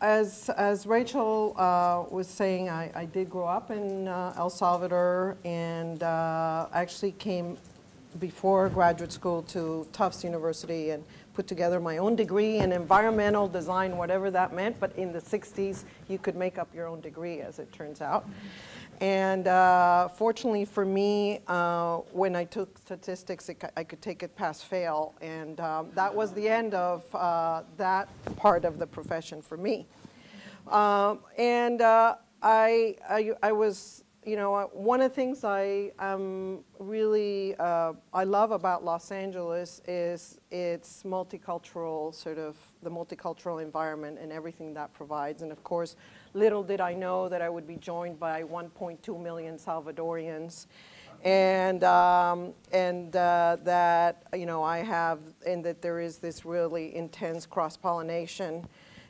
as Rachel was saying, I did grow up in El Salvador, and actually came before graduate school to Tufts University and put together my own degree in environmental design, whatever that meant. But in the 60s, you could make up your own degree, as it turns out. And fortunately for me, when I took statistics, I could take it pass-fail, and that was the end of that part of the profession for me. I was, one of the things I really I love about Los Angeles is its multicultural the multicultural environment and everything that provides. And of course, little did I know that I would be joined by 1.2 million Salvadorians, and that I have, and that there is this really intense cross-pollination.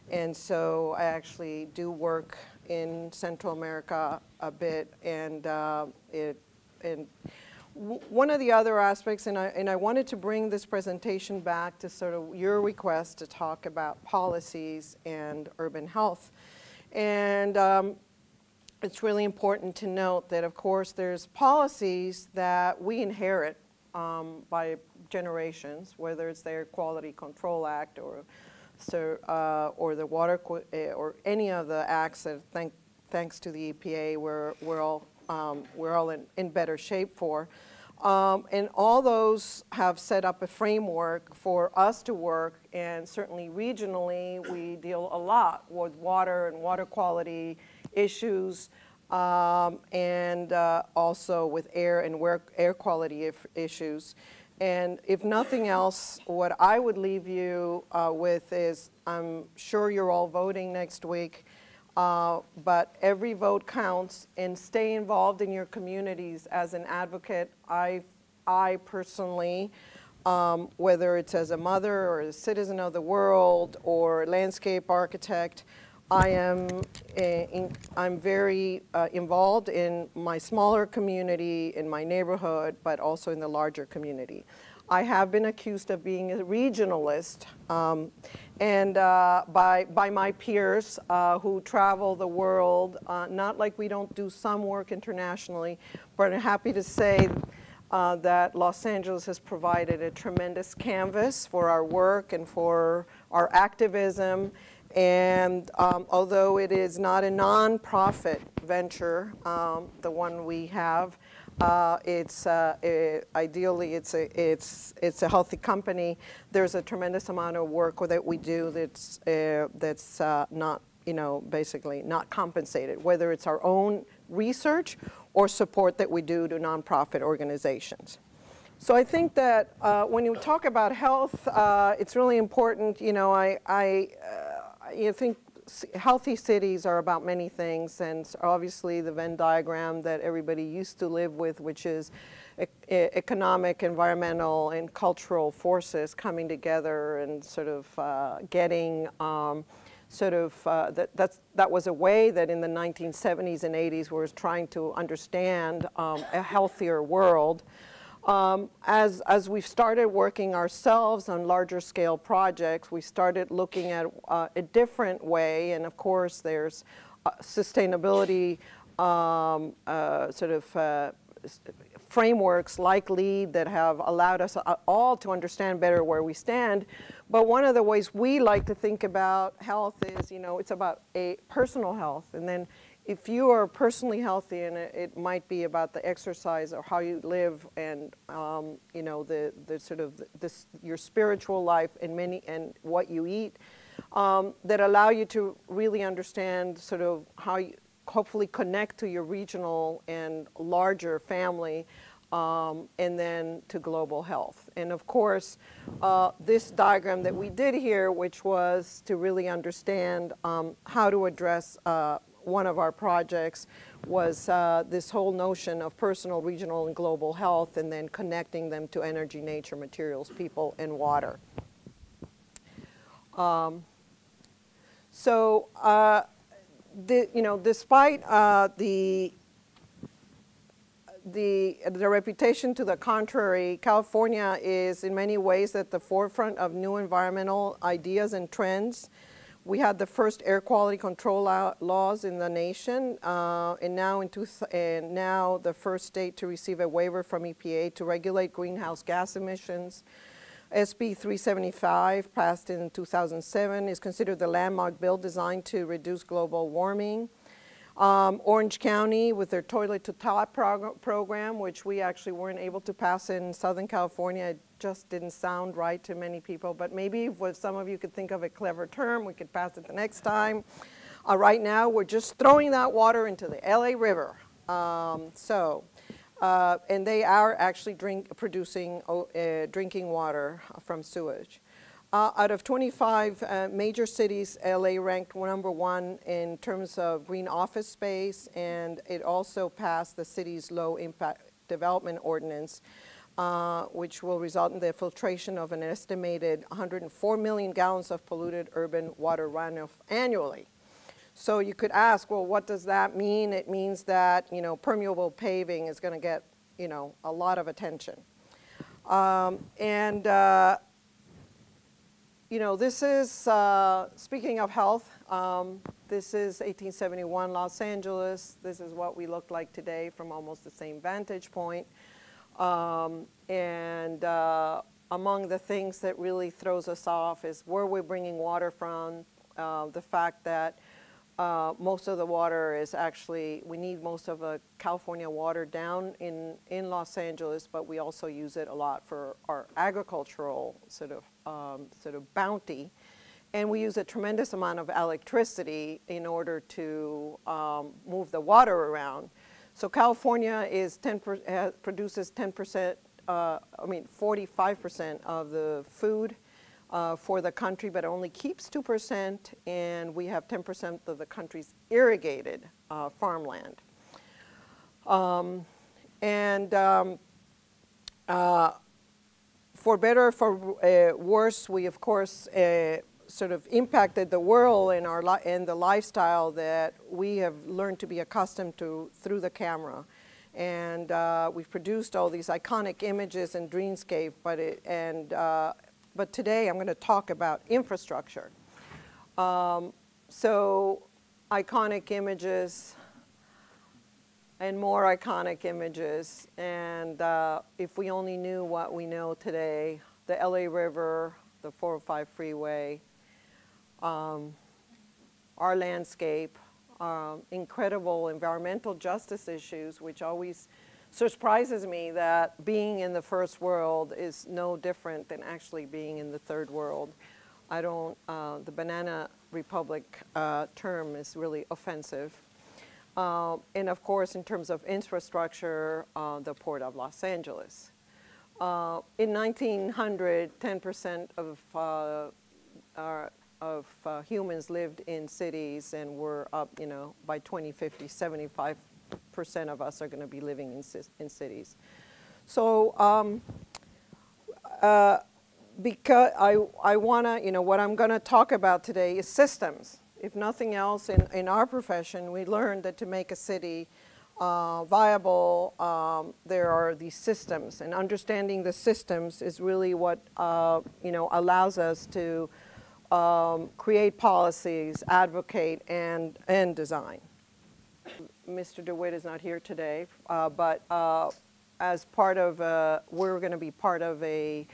And so I actually do work in Central America a bit, and one of the other aspects, and I wanted to bring this presentation back to sort of your request to talk about policies and urban health. And it's really important to note that, of course, there's policies that we inherit by generations, whether it's the Air Quality Control Act or the water, or any of the acts that, thanks to the EPA, we're all in better shape for. And all those have set up a framework for us to work, and certainly regionally, we deal a lot with water and water quality issues, and also with air and air quality issues. And if nothing else, what I would leave you with is, I'm sure you're all voting next week, but every vote counts, and stay involved in your communities as an advocate. I personally, whether it's as a mother or a citizen of the world or landscape architect, I'm very involved in my smaller community, in my neighborhood, but also in the larger community. I have been accused of being a regionalist, and by my peers who travel the world, not like we don't do some work internationally, but I'm happy to say that Los Angeles has provided a tremendous canvas for our work and for our activism. And although it is not a non-profit venture, the one we have, ideally it's a healthy company. There's a tremendous amount of work that we do that's not, basically not compensated, whether it's our own research or support that we do to nonprofit organizations. So I think that when you talk about health, it's really important. I think healthy cities are about many things, and obviously the Venn diagram that everybody used to live with, which is economic, environmental, and cultural forces coming together and sort of getting that was a way that in the 1970s and 80s was trying to understand a healthier world. As we've started working ourselves on larger scale projects, we started looking at a different way, and of course there's sustainability frameworks like LEED that have allowed us all to understand better where we stand. But one of the ways we like to think about health is, it's about a personal health, and then if you are personally healthy, and it might be about the exercise or how you live, and your spiritual life and what you eat, that allow you to really understand sort of how you hopefully connect to your regional and larger family, and then to global health. And of course, this diagram that we did here, which was to really understand how to address one of our projects, was this whole notion of personal, regional, and global health, and then connecting them to energy, nature, materials, people, and water. Despite the reputation to the contrary, California is in many ways at the forefront of new environmental ideas and trends. We had the first air quality control laws in the nation, and now the first state to receive a waiver from EPA to regulate greenhouse gas emissions. SB 375, passed in 2007, is considered the landmark bill designed to reduce global warming. Orange County with their toilet to top program, which we actually weren't able to pass in Southern California. It just didn't sound right to many people, but maybe if some of you could think of a clever term, we could pass it the next time. Right now, we're just throwing that water into the LA River. And they are actually producing drinking water from sewage. Out of 25 major cities, LA ranked #1 in terms of green office space, and it also passed the city's low impact development ordinance, which will result in the filtration of an estimated 104 million gallons of polluted urban water runoff annually. So you could ask, well, what does that mean? It means that, you know, permeable paving is going to get, you know, a lot of attention. You know, this is, speaking of health, this is 1871 Los Angeles. This is what we look like today from almost the same vantage point. Among the things that really throws us off is where we're bringing water from, the fact that most of the water is actually, we need most of the California water down in Los Angeles, but we also use it a lot for our agricultural sort of bounty. And we use a tremendous amount of electricity in order to move the water around. So California is produces 10%, 45% of the food for the country, but it only keeps 2%, and we have 10% of the country's irrigated farmland. For better or for worse, we of course sort of impacted the world and the lifestyle that we have learned to be accustomed to through the camera. And we've produced all these iconic images and dreamscape, but today I'm going to talk about infrastructure. So iconic images and more iconic images. And if we only knew what we know today, the LA River, the 405 freeway, our landscape, incredible environmental justice issues, which always surprises me that being in the first world is no different than actually being in the third world. The Banana Republic term is really offensive. And of course, in terms of infrastructure, the Port of Los Angeles. In 1900, 10% of humans lived in cities, and we're up, you know, by 2050, 75% of us are going to be living in cities. So because I want to, you know, what I'm going to talk about today is systems. If nothing else, in our profession, we learned that to make a city viable, there are these systems, and understanding the systems is really what you know, allows us to create policies, advocate, and design. Mr. DeWitt is not here today, but as part of, we're going to be part of a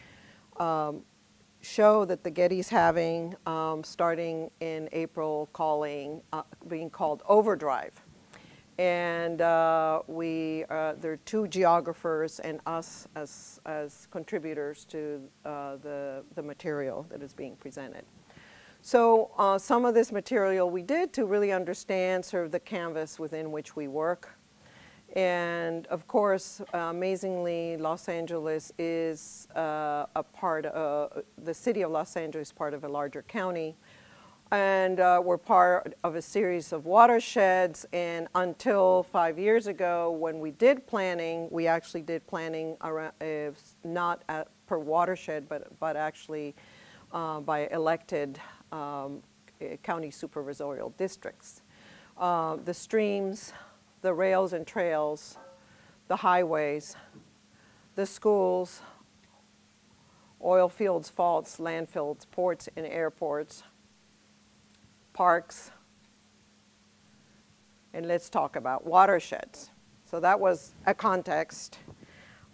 show that the Getty's having starting in April, being called Overdrive. And there are two geographers and us as contributors to the material that is being presented. So some of this material we did to really understand sort of the canvas within which we work. And of course, amazingly, Los Angeles is the city of Los Angeles is part of a larger county. And we're part of a series of watersheds. And until 5 years ago, when we did planning, we actually did planning around, not per watershed, but actually by elected county supervisorial districts. The streams, the rails and trails, the highways, the schools, oil fields, faults, landfills, ports, and airports, parks, and let's talk about watersheds. So that was a context.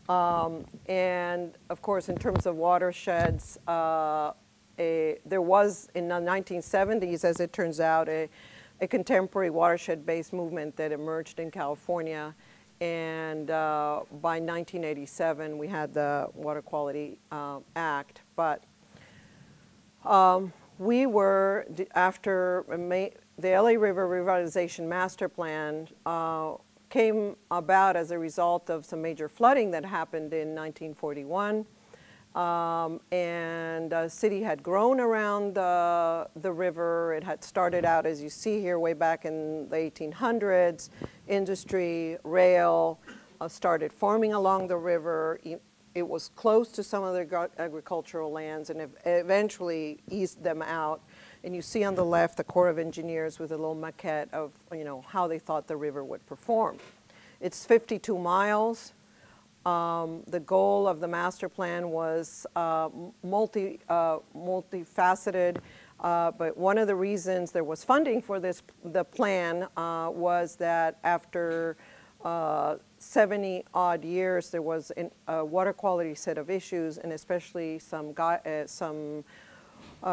And of course, in terms of watersheds, there was in the 1970s, as it turns out, a contemporary watershed-based movement that emerged in California. And by 1987, we had the Water Quality Act. But we were, after the LA River Revitalization Master Plan came about as a result of some major flooding that happened in 1941. And the city had grown around the river. It had started out, as you see here, way back in the 1800s. Industry, rail started forming along the river. It was close to some of the agricultural lands and eventually eased them out. And you see on the left the Corps of Engineers with a little maquette of how they thought the river would perform. It's 52 miles. The goal of the master plan was multifaceted, but one of the reasons there was funding for the plan was that after 70 odd years, there was a water quality set of issues, and especially some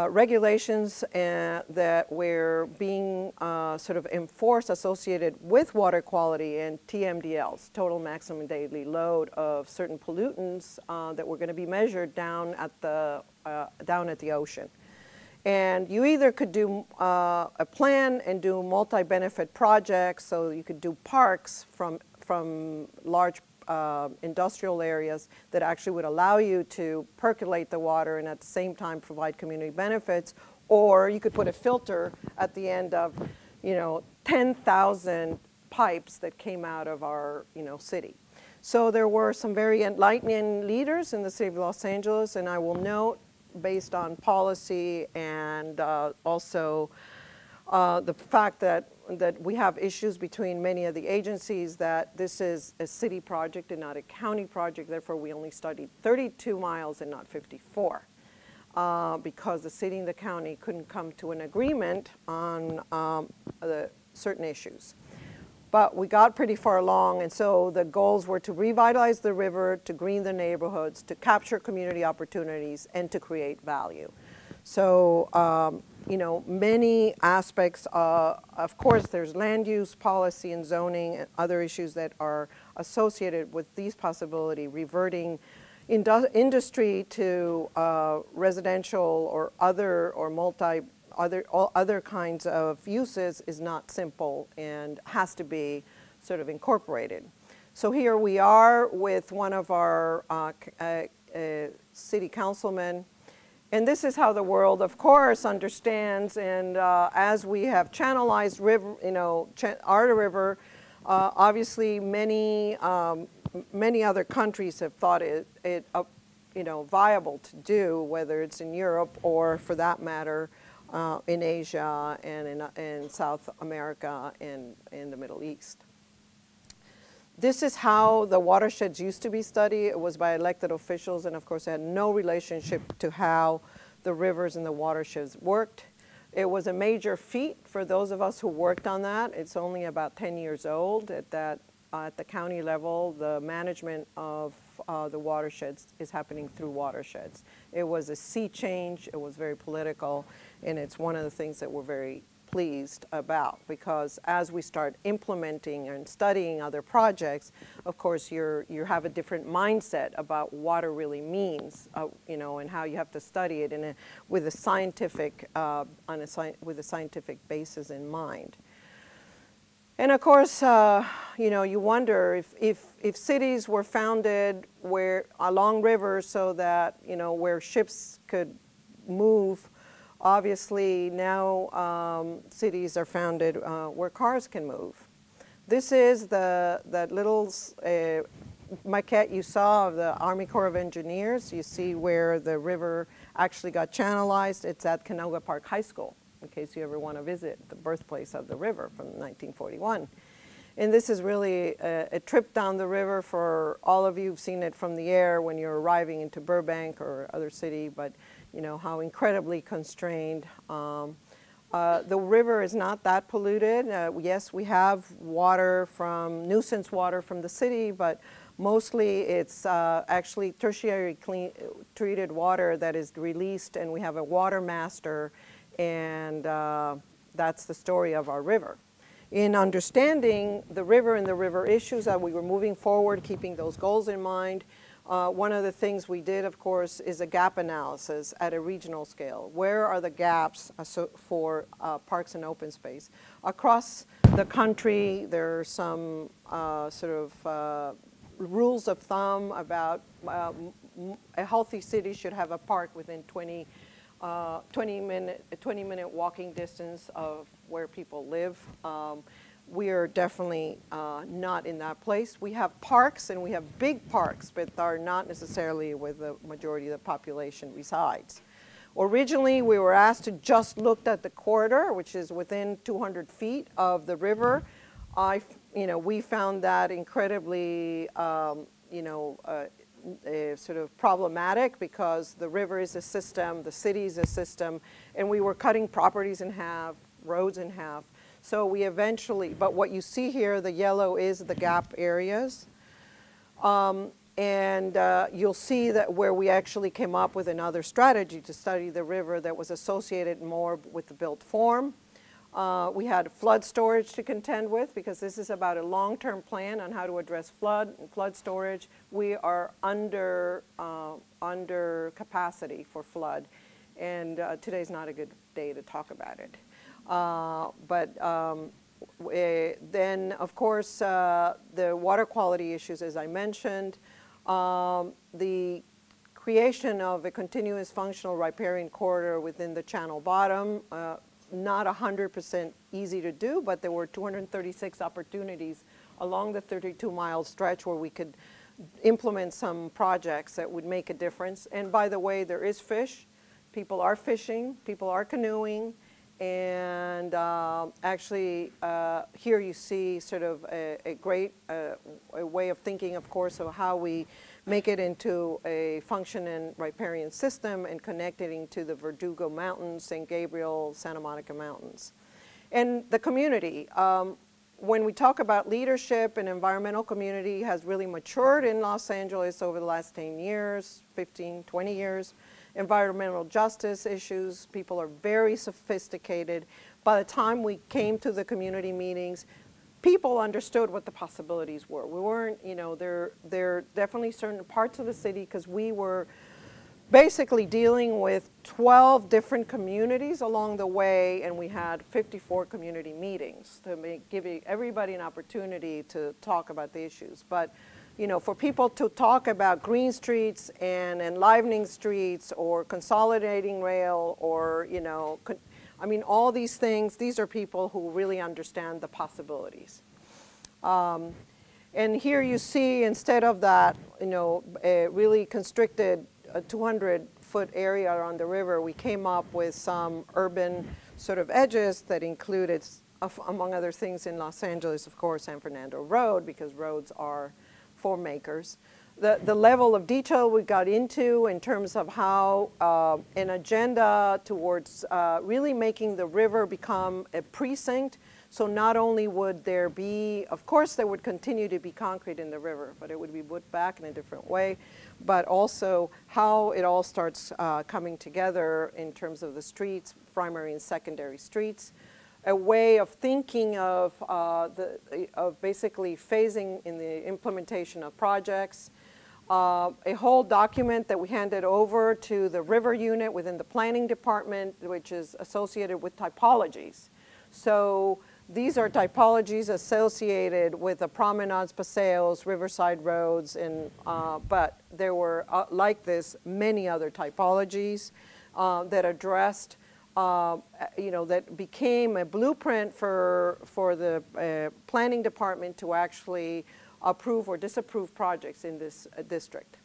regulations that were being sort of enforced associated with water quality and TMDLs, total maximum daily load of certain pollutants that were going to be measured down at the ocean. And you either could do a plan and do multi-benefit projects, so you could do parks from large industrial areas that actually would allow you to percolate the water and at the same time provide community benefits, or you could put a filter at the end of 10,000 pipes that came out of our city. So there were some very enlightening leaders in the city of Los Angeles, and I will note, based on policy and also the fact that we have issues between many of the agencies, that this is a city project and not a county project. Therefore, we only studied 32 miles and not 54 because the city and the county couldn't come to an agreement on the certain issues. But we got pretty far along, and so the goals were to revitalize the river, to green the neighborhoods, to capture community opportunities, and to create value. So, many aspects, of course, there's land use, policy, and zoning, and other issues that are associated with these possibilities. Reverting industry to residential or other or other kinds of uses is not simple and has to be sort of incorporated. So here we are with one of our city councilmen. And this is how the world, of course, understands. And as we have channelized river, our river, obviously many other countries have thought it viable to do, whether it's in Europe or, for that matter, in Asia and in South America and in the Middle East. This is how the watersheds used to be studied. It was by elected officials, and of course it had no relationship to how the rivers and the watersheds worked. It was a major feat for those of us who worked on that. It's only about 10 years old at the county level. The management of the watersheds is happening through watersheds. It was a sea change. It was very political, and it's one of the things that we're very pleased about, because as we start implementing and studying other projects, of course you have a different mindset about what water really means, and how you have to study it with a scientific basis in mind. And of course, you wonder if cities were founded along rivers so that where ships could move. Obviously, now cities are founded where cars can move. This is that little maquette you saw of the Army Corps of Engineers. You see where the river actually got channelized. It's at Canoga Park High School, in case you ever want to visit the birthplace of the river from 1941. And this is really a trip down the river for all of you who've seen it from the air when you're arriving into Burbank or other city, but how incredibly constrained The river is not that polluted. Yes, we have water from nuisance water from the city, but mostly it's actually tertiary treated water that is released, and we have a water master, and that's the story of our river. In understanding the river and the river issues that we were moving forward, keeping those goals in mind, one of the things we did, of course, is a gap analysis at a regional scale. Where are the gaps for parks and open space? Across the country, there are some rules of thumb about a healthy city should have a park within 20-minute walking distance of where people live. We are definitely not in that place. We have parks, and we have big parks, but are not necessarily where the majority of the population resides. Originally, we were asked to just look at the corridor, which is within 200 feet of the river. We found that incredibly, sort of problematic, because the river is a system, the city is a system, and we were cutting properties in half, roads in half. So we eventually, but what you see here, the yellow is the gap areas. You'll see that where we actually came up with another strategy to study the river that was associated more with the built form. We had flood storage to contend with, because this is about a long-term plan on how to address flood and flood storage. We are under capacity for flood, and today's not a good day to talk about it. Then, of course, the water quality issues, as I mentioned, the creation of a continuous functional riparian corridor within the channel bottom, not 100% easy to do, but there were 236 opportunities along the 32-mile stretch where we could implement some projects that would make a difference. And by the way, there is fish. People are fishing, people are canoeing, and actually here you see sort of a great way of thinking, of course, of how we make it into a functioning riparian system and connecting to the Verdugo Mountains, St. Gabriel, Santa Monica Mountains. And the community, when we talk about leadership, and environmental community has really matured in Los Angeles over the last 10 years, 15, 20 years. Environmental justice issues, people are very sophisticated. By the time we came to the community meetings, people understood what the possibilities were. We weren't, there are definitely certain parts of the city, because we were basically dealing with 12 different communities along the way, and we had 54 community meetings to give everybody an opportunity to talk about the issues. But for people to talk about green streets and enlivening streets, or consolidating rail, or, all these things, these are people who really understand the possibilities. And here you see, instead of that, a really constricted 200-foot area around the river, we came up with some urban sort of edges that included, among other things in Los Angeles, of course, San Fernando Road, because roads are form makers. The level of detail we got into in terms of how an agenda towards really making the river become a precinct. So not only would there be, of course there would continue to be concrete in the river, but it would be put back in a different way, but also how it all starts coming together in terms of the streets, primary and secondary streets. A way of thinking of basically phasing in the implementation of projects. A whole document that we handed over to the river unit within the planning department, which is associated with typologies. So these are typologies associated with the promenades, paseos, riverside roads, and but there were, like this, many other typologies that addressed that became a blueprint for the planning department to actually approve or disapprove projects in this district.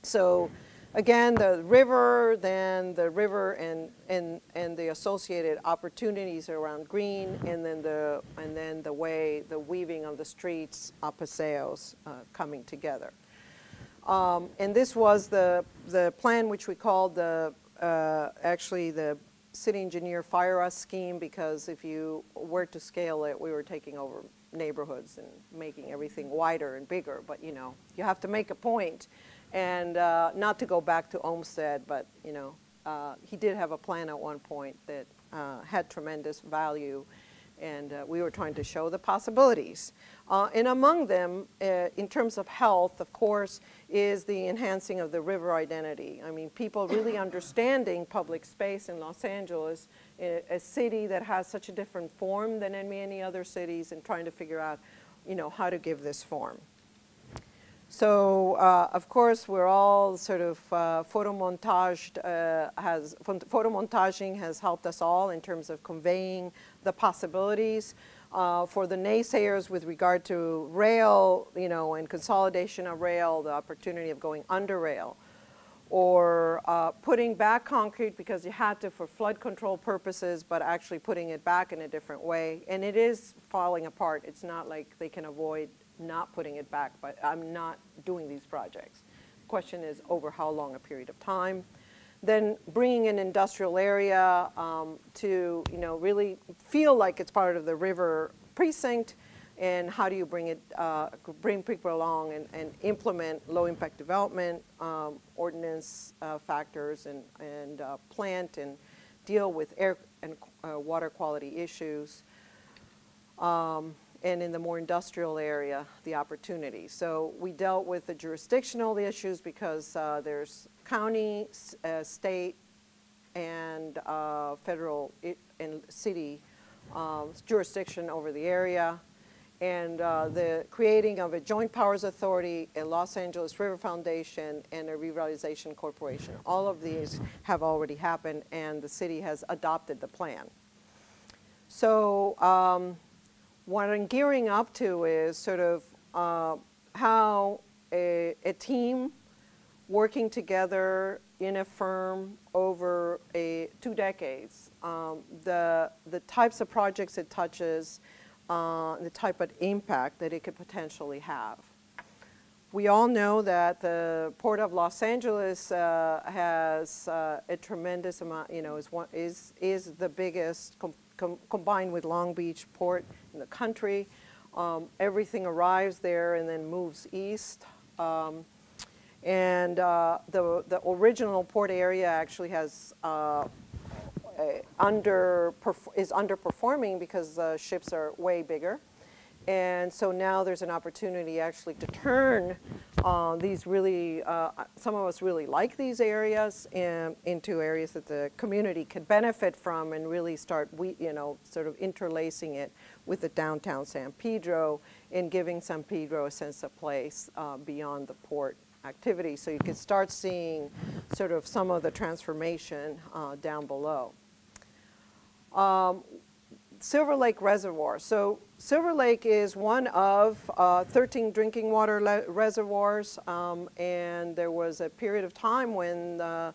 So again, the river, then the river and the associated opportunities around green, and then the way the weaving of the streets, paseos coming together. And this was the plan, which we called actually the city engineer fire us scheme, because if you were to scale it, we were taking over neighborhoods and making everything wider and bigger. But you know, you have to make a point, and not to go back to Olmsted, but you know, he did have a plan at one point that had tremendous value, and we were trying to show the possibilities. And among them, in terms of health, of course, is the enhancing of the river identity. I mean, people really understanding public space in Los Angeles, a city that has such a different form than in many other cities, and trying to figure out, you know, how to give this form. So, of course, we're all sort of photomontaging has helped us all in terms of conveying the possibilities. For the naysayers with regard to rail, you know, and consolidation of rail, the opportunity of going under rail, or putting back concrete because you had to for flood control purposes, but actually putting it back in a different way. And it is falling apart. It's not like they can avoid not putting it back, but I'm not doing these projects. The question is over how long a period of time. Then bringing an industrial area to, you know, really feel like it's part of the river precinct, and how do you bring it, bring people along and implement low impact development ordinance factors, and plant and deal with air and water quality issues. And in the more industrial area, the opportunity. So we dealt with the jurisdictional issues because there's county, state, and federal and city jurisdiction over the area. And the creating of a joint powers authority, a Los Angeles River Foundation, and a revitalization corporation. All of these have already happened, and the city has adopted the plan. So, what I'm gearing up to is sort of how a team working together in a firm over 2 decades, the types of projects it touches, the type of impact that it could potentially have. We all know that the Port of Los Angeles has a tremendous amount, you know, is the biggest combined with Long Beach Port in the country. Everything arrives there and then moves east. And the original port area actually has is underperforming because the ships are way bigger. And so now there's an opportunity actually to turn these really, some of us really like these areas, into areas that the community could benefit from, and really start, you know, sort of interlacing it with the downtown San Pedro, and giving San Pedro a sense of place beyond the port activity. So you could start seeing sort of some of the transformation down below. Silverlake Reservoir. So Silverlake is one of 13 drinking water reservoirs, and there was a period of time when the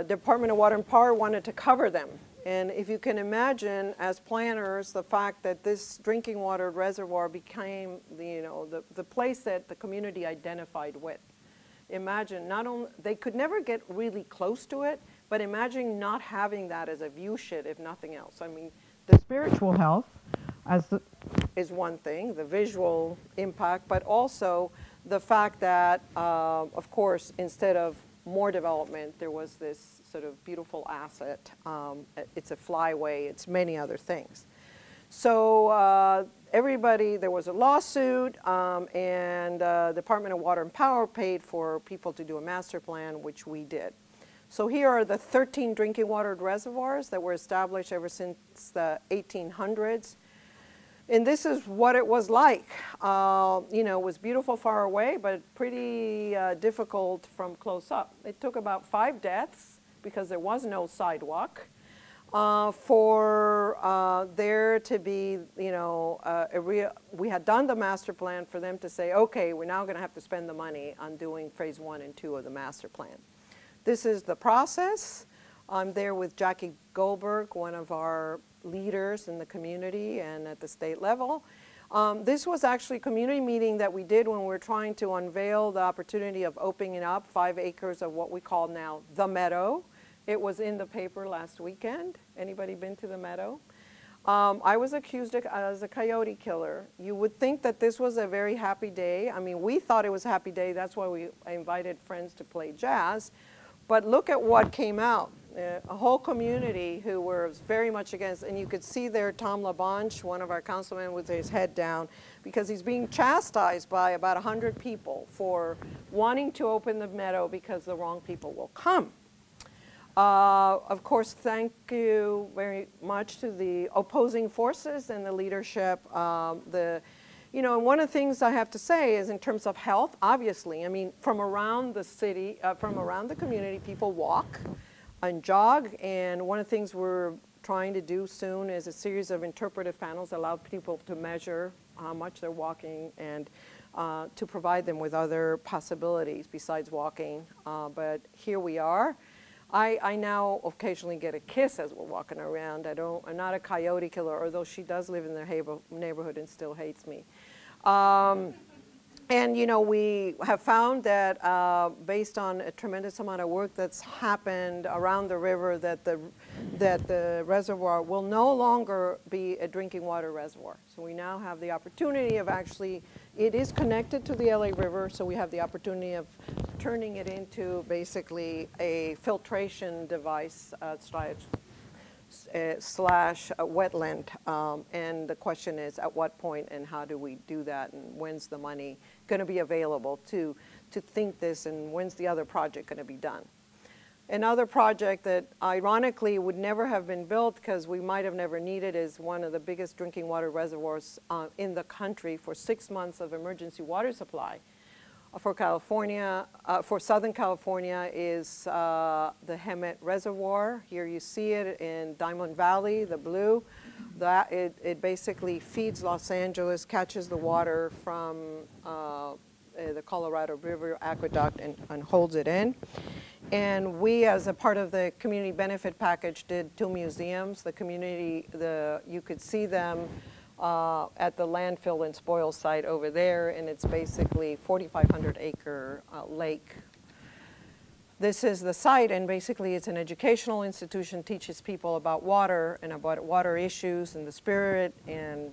Department of Water and Power wanted to cover them. And if you can imagine, as planners, the fact that this drinking water reservoir became the place that the community identified with. Imagine, not only, they could never get really close to it, but imagine not having that as a view shed, if nothing else. I mean, the spiritual health is one thing, the visual impact, but also the fact that, of course, instead of more development, there was this sort of beautiful asset. It's a flyway, it's many other things. So there was a lawsuit, and the Department of Water and Power paid for people to do a master plan, which we did. So here are the 13 drinking water reservoirs that were established ever since the 1800s. And this is what it was like. You know, it was beautiful far away, but pretty difficult from close up. It took about 5 deaths because there was no sidewalk for there to be, you know, we had done the master plan for them to say, okay, we're now going to have to spend the money on doing phase 1 and 2 of the master plan. This is the process. I'm there with Jackie Goldberg, one of our leaders in the community and at the state level. This was actually a community meeting that we did when we were trying to unveil the opportunity of opening up 5 acres of what we call now the meadow, It was in the paper last weekend. Anybody been to the meadow? I was accused as a coyote killer. You would think that this was a very happy day. I mean, we thought it was a happy day. That's why I invited friends to play jazz. But look at what came out. A whole community who were very much against, and you could see there Tom LaBonche, one of our councilmen, with his head down, because he's being chastised by about 100 people for wanting to open the meadow because the wrong people will come. Of course, thank you very much to the opposing forces and the leadership. You know, and one of the things I have to say is in terms of health, obviously, I mean, from around the city, from around the community, people walk and jog, and one of the things we're trying to do soon is a series of interpretive panels that allow people to measure how much they're walking and to provide them with other possibilities besides walking. But here we are. I now occasionally get a kiss as we're walking around. I'm not a coyote killer, although she does live in the neighborhood and still hates me. And you know, we have found that based on a tremendous amount of work that's happened around the river, that the reservoir will no longer be a drinking water reservoir. So we now have the opportunity of actually, it is connected to the LA River, so we have the opportunity of turning it into basically a filtration device slash wetland, and the question is at what point and how do we do that, and when's the money going to be available to think this, and when's the other project going to be done. Another project that ironically would never have been built because we might have never needed is one of the biggest drinking water reservoirs in the country for 6 months of emergency water supply. For California, for Southern California is the Hemet Reservoir. Here you see it in Diamond Valley, the blue. It basically feeds Los Angeles, catches the water from the Colorado River aqueduct and holds it in. And we, as a part of the community benefit package, did 2 museums. The community, you could see them at the landfill and spoil site over there, and it's basically 4,500 acre lake. This is the site, and basically it's an educational institution, teaches people about water and about water issues and the spirit, and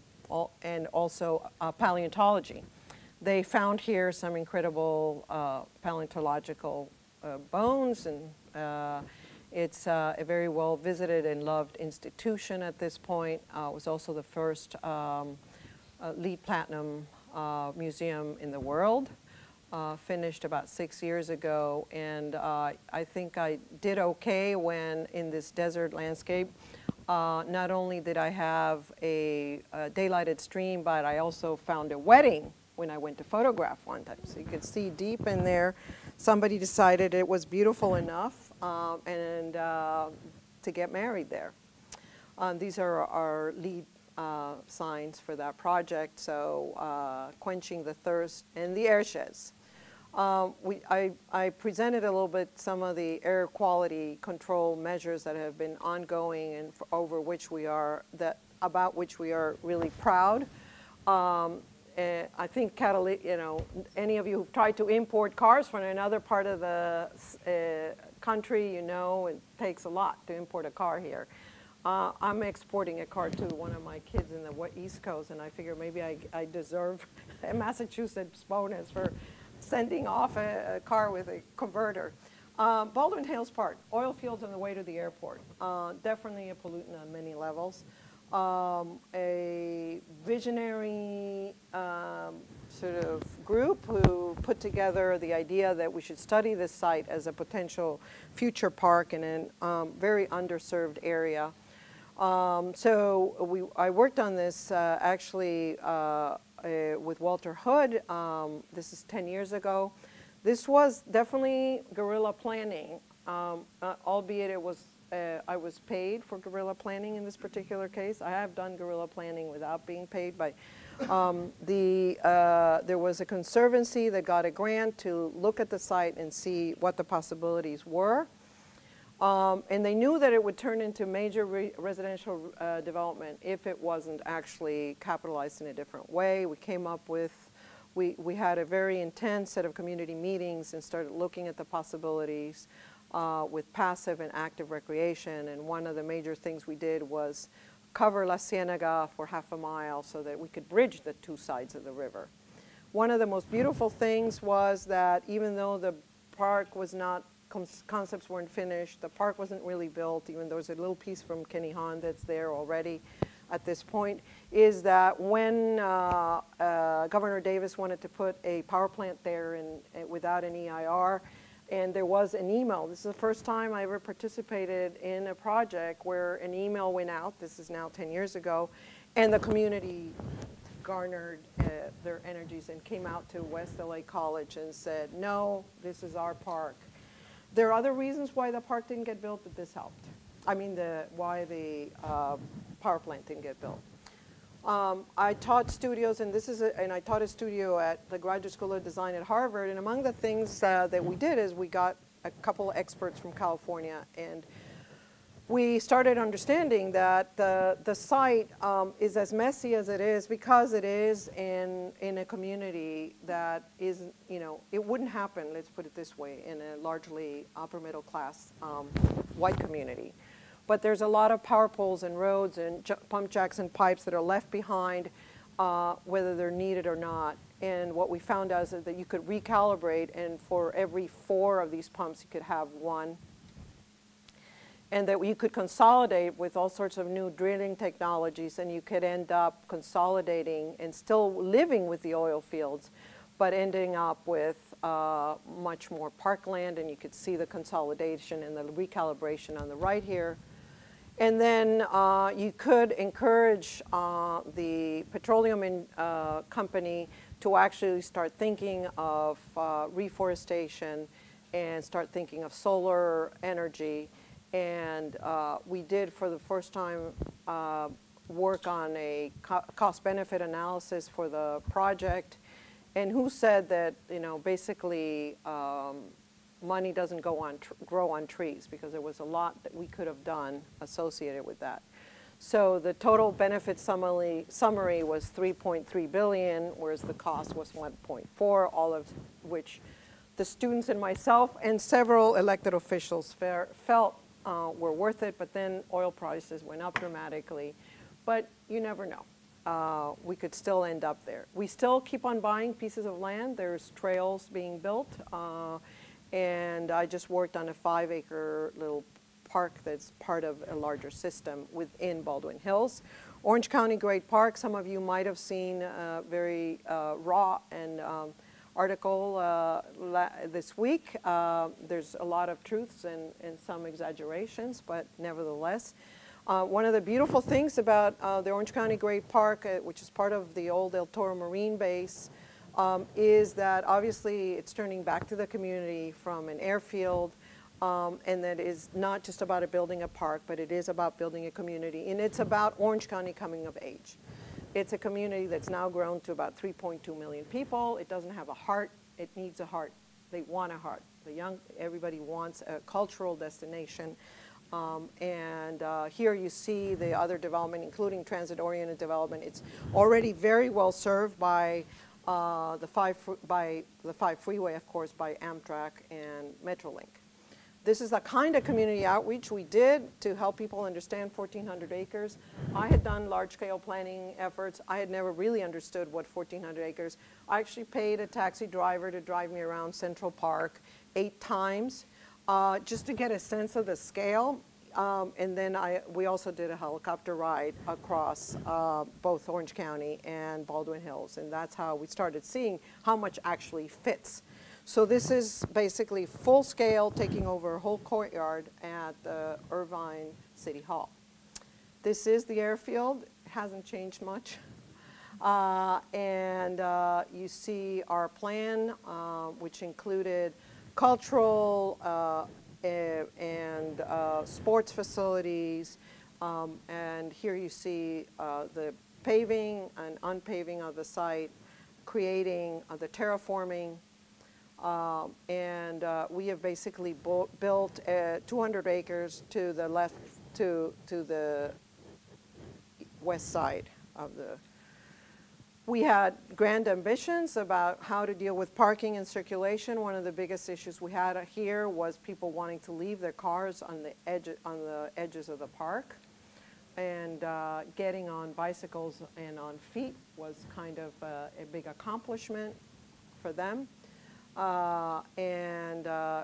also paleontology. They found here some incredible paleontological bones, and it's a very well visited and loved institution at this point. It was also the first LEED Platinum museum in the world, finished about 6 years ago. And I think I did okay when in this desert landscape. Not only did I have a daylighted stream, but I also found a wedding when I went to photograph one time. So you could see deep in there, somebody decided it was beautiful enough to get married there. These are our lead signs for that project, so quenching the thirst and the air sheds. I presented a little bit some of the air quality control measures that have been ongoing and about which we are really proud. I think any of you who've tried to import cars from another part of the country, you know it takes a lot to import a car here. I'm exporting a car to one of my kids in the East Coast, and I figure maybe I deserve a Massachusetts bonus for sending off a car with a converter. Baldwin Hills Park, oil fields on the way to the airport. Definitely a pollutant on many levels. A visionary sort of group who put together the idea that we should study this site as a potential future park in a very underserved area. I worked on this actually with Walter Hood. This is 10 years ago. This was definitely guerrilla planning, albeit it was I was paid for guerrilla planning in this particular case. I have done guerrilla planning without being paid, but there was a conservancy that got a grant to look at the site and see what the possibilities were. And they knew that it would turn into major residential development if it wasn't actually capitalized in a different way. We came up with, we had a very intense set of community meetings and started looking at the possibilities. with passive and active recreation. And one of the major things we did was cover La Ciénaga for half a mile so that we could bridge the two sides of the river. One of the most beautiful things was that even though the park was not, concepts weren't finished, the park wasn't really built, even though there's a little piece from Kenny Hahn that's there already at this point, is that when Governor Davis wanted to put a power plant there without an EIR, and there was an email. This is the first time I ever participated in a project where an email went out. This is now 10 years ago, and the community garnered their energies and came out to West LA College and said, no, this is our park. There are other reasons why the park didn't get built, but this helped. I mean, why the power plant didn't get built. I taught studios, and I taught a studio at the Graduate School of Design at Harvard. And among the things that we did is we got a couple of experts from California, and we started understanding that the site is as messy as it is because it is in a community that is, it wouldn't happen, let's put it this way, in a largely upper middle class white community. But there's a lot of power poles and roads and pump jacks and pipes that are left behind, whether they're needed or not. And what we found out is that you could recalibrate, and for every 4 of these pumps, you could have 1. And that you could consolidate with all sorts of new drilling technologies, and you could end up consolidating and still living with the oil fields, but ending up with much more parkland, and you could see the consolidation and the recalibration on the right here. And then you could encourage the petroleum company to actually start thinking of reforestation and start thinking of solar energy. And we did, for the first time, work on a cost-benefit analysis for the project. And who said that, basically money doesn't grow on trees, because there was a lot that we could have done associated with that. So the total benefit summary was $3.3 billion, whereas the cost was $1.4, all of which the students and myself and several elected officials felt were worth it. But then oil prices went up dramatically. But you never know. We could still end up there. We still keep on buying pieces of land. There's trails being built. And I just worked on a 5-acre little park that's part of a larger system within Baldwin Hills. Orange County Great Park, some of you might have seen a very raw and article this week. There's a lot of truths and some exaggerations, but nevertheless. One of the beautiful things about the Orange County Great Park, which is part of the old El Toro Marine Base, is that obviously it's turning back to the community from an airfield, and that is not just about building a park, but it is about building a community, and it's about Orange County coming of age. It's a community that's now grown to about 3.2 million people. It doesn't have a heart, it needs a heart. They want a heart. Everybody wants a cultural destination. Here you see the other development, including transit-oriented development. It's already very well served by the 5 freeway, of course, by Amtrak and Metrolink. This is the kind of community outreach we did to help people understand 1,400 acres. I had done large-scale planning efforts. I had never really understood what 1,400 acres. I actually paid a taxi driver to drive me around Central Park 8 times just to get a sense of the scale. And then we also did a helicopter ride across both Orange County and Baldwin Hills, and that's how we started seeing how much actually fits. So this is basically full scale, taking over a whole courtyard at the Irvine City Hall. This is the airfield. It hasn't changed much. You see our plan, which included cultural and sports facilities, and here you see the paving and unpaving of the site, creating the terraforming, we have basically built 200 acres to the left, to the west side of We had grand ambitions about how to deal with parking and circulation. One of the biggest issues we had here was people wanting to leave their cars on the edges of the park. And getting on bicycles and on feet was kind of a big accomplishment for them.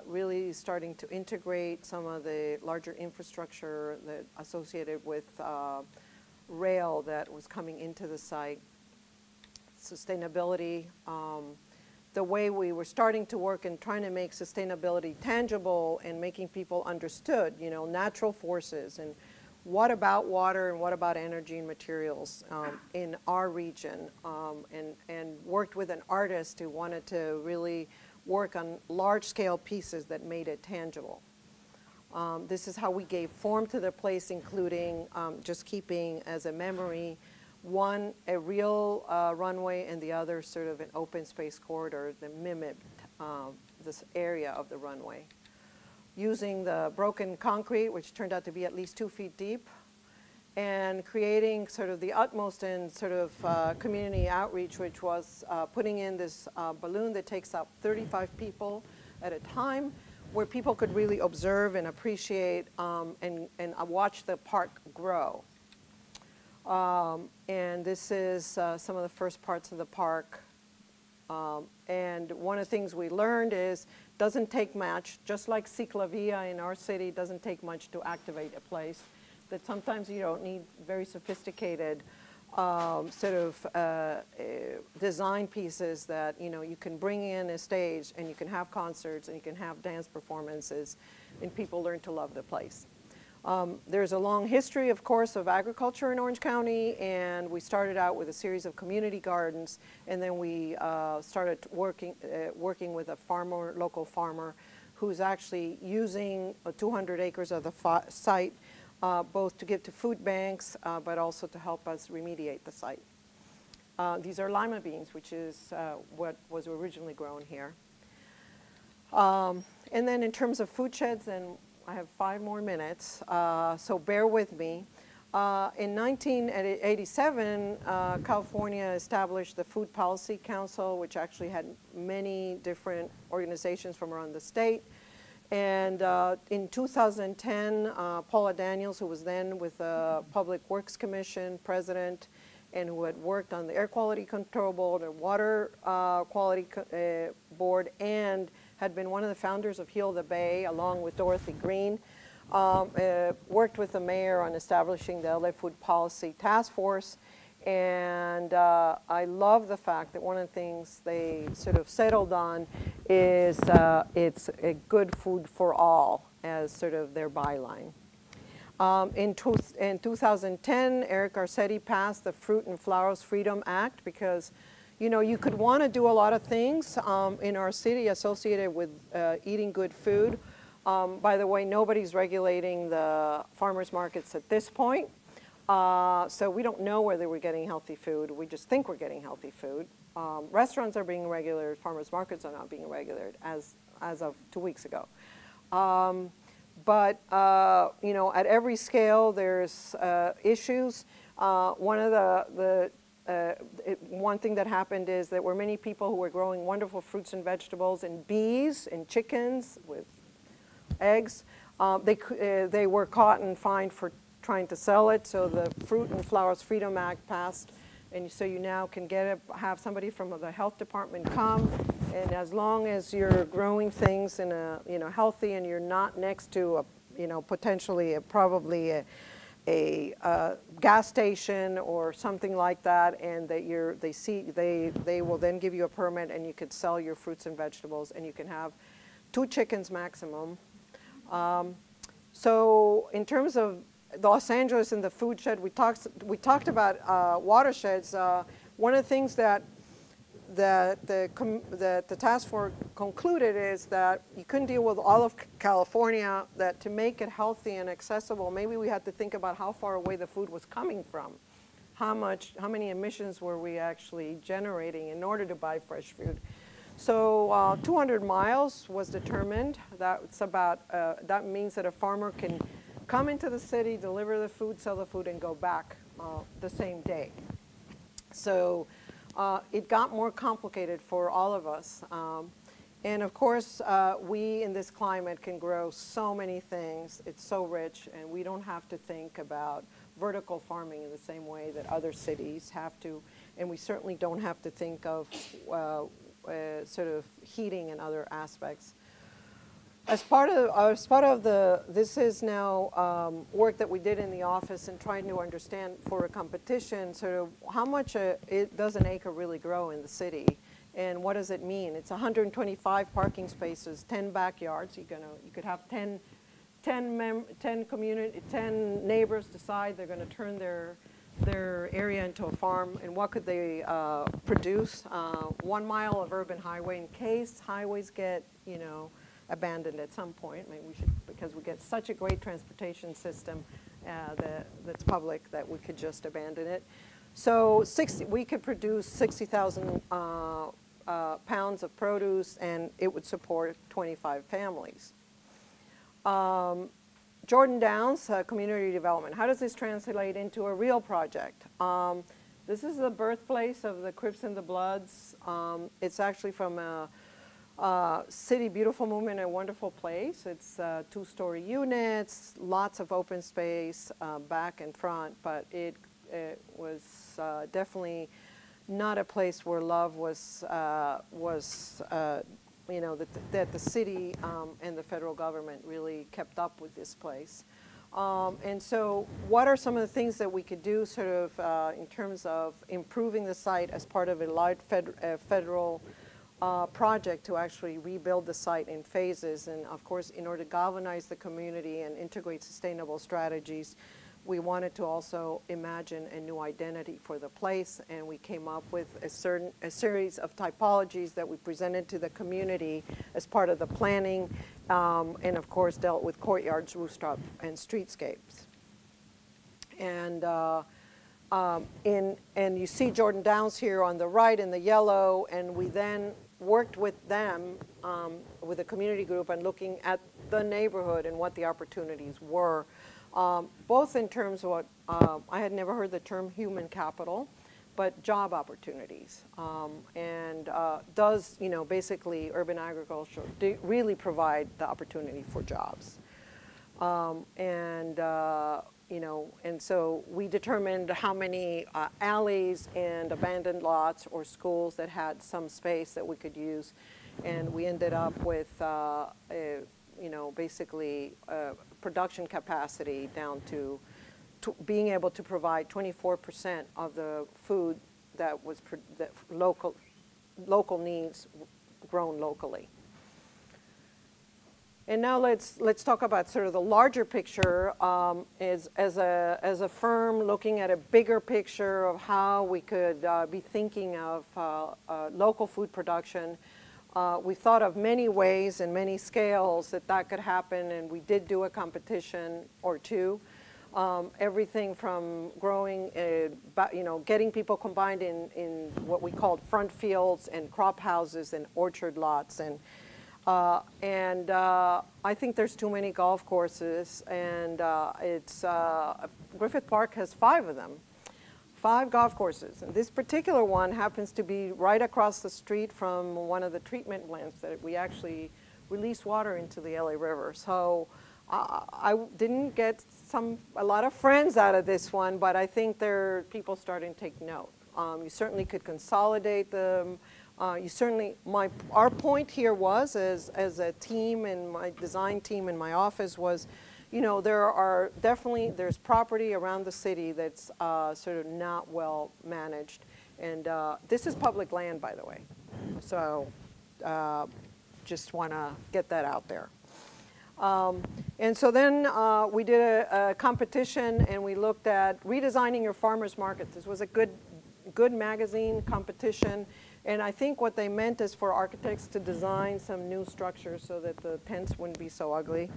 Really starting to integrate some of the larger infrastructure that associated with rail that was coming into the site. Sustainability, the way we were starting to work and trying to make sustainability tangible and making people understood, you know, natural forces and what about water and what about energy and materials in our region, and worked with an artist who wanted to really work on large-scale pieces that made it tangible. This is how we gave form to the place, including just keeping as a memory one a real runway and the other sort of an open space corridor that mimicked this area of the runway. Using the broken concrete, which turned out to be at least 2 feet deep, and creating sort of the utmost in sort of community outreach, which was putting in this balloon that takes up 35 people at a time, where people could really observe and appreciate and watch the park grow. And this is some of the first parts of the park. And one of the things we learned is it doesn't take much, just like Ciclavia in our city, it doesn't take much to activate a place. That sometimes you don't need very sophisticated sort of design pieces that, you know, you can bring in a stage and you can have concerts and you can have dance performances and people learn to love the place. There's a long history, of course, of agriculture in Orange County, and we started out with a series of community gardens, and then we started working with a farmer, local farmer, who's actually using 200 acres of the site, both to give to food banks, but also to help us remediate the site. These are lima beans, which is what was originally grown here. And then in terms of food sheds, and I have 5 more minutes, so bear with me. In 1987, California established the Food Policy Council, which actually had many different organizations from around the state. And in 2010, Paula Daniels, who was then with the Public Works Commission president, and who had worked on the Air Quality Control Board, the Water Quality Board, and had been one of the founders of Heal the Bay, along with Dorothy Green, worked with the mayor on establishing the LA Food Policy Task Force. And I love the fact that one of the things they sort of settled on is it's a good food for all as sort of their byline. In 2010, Eric Garcetti passed the Fruit and Flowers Freedom Act because, you know, you could want to do a lot of things in our city associated with eating good food. By the way, nobody's regulating the farmers markets at this point. So we don't know whether we're getting healthy food. We just think we're getting healthy food. Restaurants are being regulated. Farmers markets are not being regulated as of 2 weeks ago. But you know, at every scale, there's issues. One thing that happened is that there were many people who were growing wonderful fruits and vegetables and bees and chickens with eggs. They were caught and fined for trying to sell it, so the Fruit and Flowers Freedom Act passed, and so you now can have somebody from the health department come, and as long as you're growing things in a, you know, healthy, and you're not next to a, you know, potentially probably a gas station or something like that, and that they will then give you a permit, and you could sell your fruits and vegetables, and you can have 2 chickens maximum. So in terms of Los Angeles and the food shed, we talked about watersheds. One of the things that the task force concluded is that you couldn't deal with all of California, that to make it healthy and accessible, maybe we had to think about how far away the food was coming from. How many emissions were we actually generating in order to buy fresh food? So 200 miles was determined. That means that a farmer can come into the city, deliver the food, sell the food, and go back the same day. So it got more complicated for all of us. And of course, we in this climate can grow so many things. It's so rich, and we don't have to think about vertical farming in the same way that other cities have to. And we certainly don't have to think of sort of heating and other aspects. As part of this is now work that we did in the office and trying to understand for a competition sort of how much does an acre really grow in the city, and what does it mean? It's 125 parking spaces, 10 backyards. You could have 10 neighbors decide they're going to turn their area into a farm, and what could they produce? 1 mile of urban highway in case highways get, abandoned at some point. Maybe we should, because we get such a great transportation system that's public that we could just abandon it. So we could produce 60,000 pounds of produce, and it would support 25 families. Jordan Downs, community development. How does this translate into a real project? This is the birthplace of the Crips and the Bloods. It's actually from a City Beautiful movement, a wonderful place. It's 2-story units, lots of open space back and front, but it was definitely not a place where love was that the city and the federal government really kept up with this place. And so what are some of the things that we could do sort of in terms of improving the site as part of a large federal project to actually rebuild the site in phases? And of course, in order to galvanize the community and integrate sustainable strategies, we wanted to also imagine a new identity for the place, and we came up with a series of typologies that we presented to the community as part of the planning, and of course dealt with courtyards, rooftop, and streetscapes. And and you see Jordan Downs here on the right in the yellow, and we then worked with them, with a community group, and looking at the neighborhood and what the opportunities were. Both in terms of what, I had never heard the term human capital, but job opportunities. And does, basically urban agriculture really provide the opportunity for jobs? And so we determined how many alleys and abandoned lots or schools that had some space that we could use. And we ended up with basically production capacity down to being able to provide 24% of the food that was local needs grown locally. And now let's talk about sort of the larger picture as a firm looking at a bigger picture of how we could be thinking of local food production. We thought of many ways and many scales that could happen, and we did do a competition or two. Everything from growing, getting people combined in what we called front fields and crop houses and orchard lots. And I think there's too many golf courses, and Griffith Park has 5 of them. 5 golf courses. And this particular one happens to be right across the street from one of the treatment plants that we actually release water into the LA River. So I didn't get a lot of friends out of this one, but I think there are people starting to take note. You certainly could consolidate them. Our point here was, as a team and my design team in my office was, there's property around the city that's sort of not well managed. And this is public land, by the way. So just want to get that out there. And so then we did a competition, and we looked at redesigning your farmers markets. This was a good magazine competition. And I think what they meant is for architects to design some new structures so that the tents wouldn't be so ugly.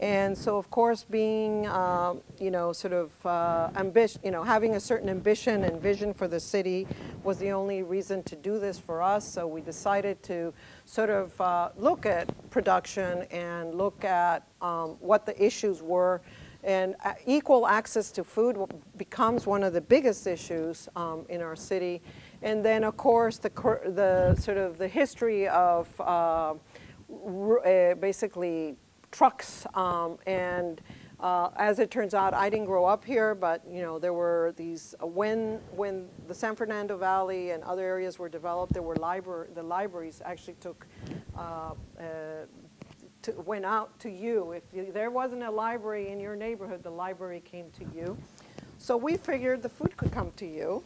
And so, of course, being, sort of having a certain ambition and vision for the city was the only reason to do this for us. So we decided to sort of look at production and look at what the issues were. And equal access to food becomes one of the biggest issues in our city. And then, of course, the sort of the history of basically trucks. And as it turns out, I didn't grow up here, but you know, there were these, when the San Fernando Valley and other areas were developed, there were the libraries actually went out to you. If there wasn't a library in your neighborhood, the library came to you. So we figured the food could come to you,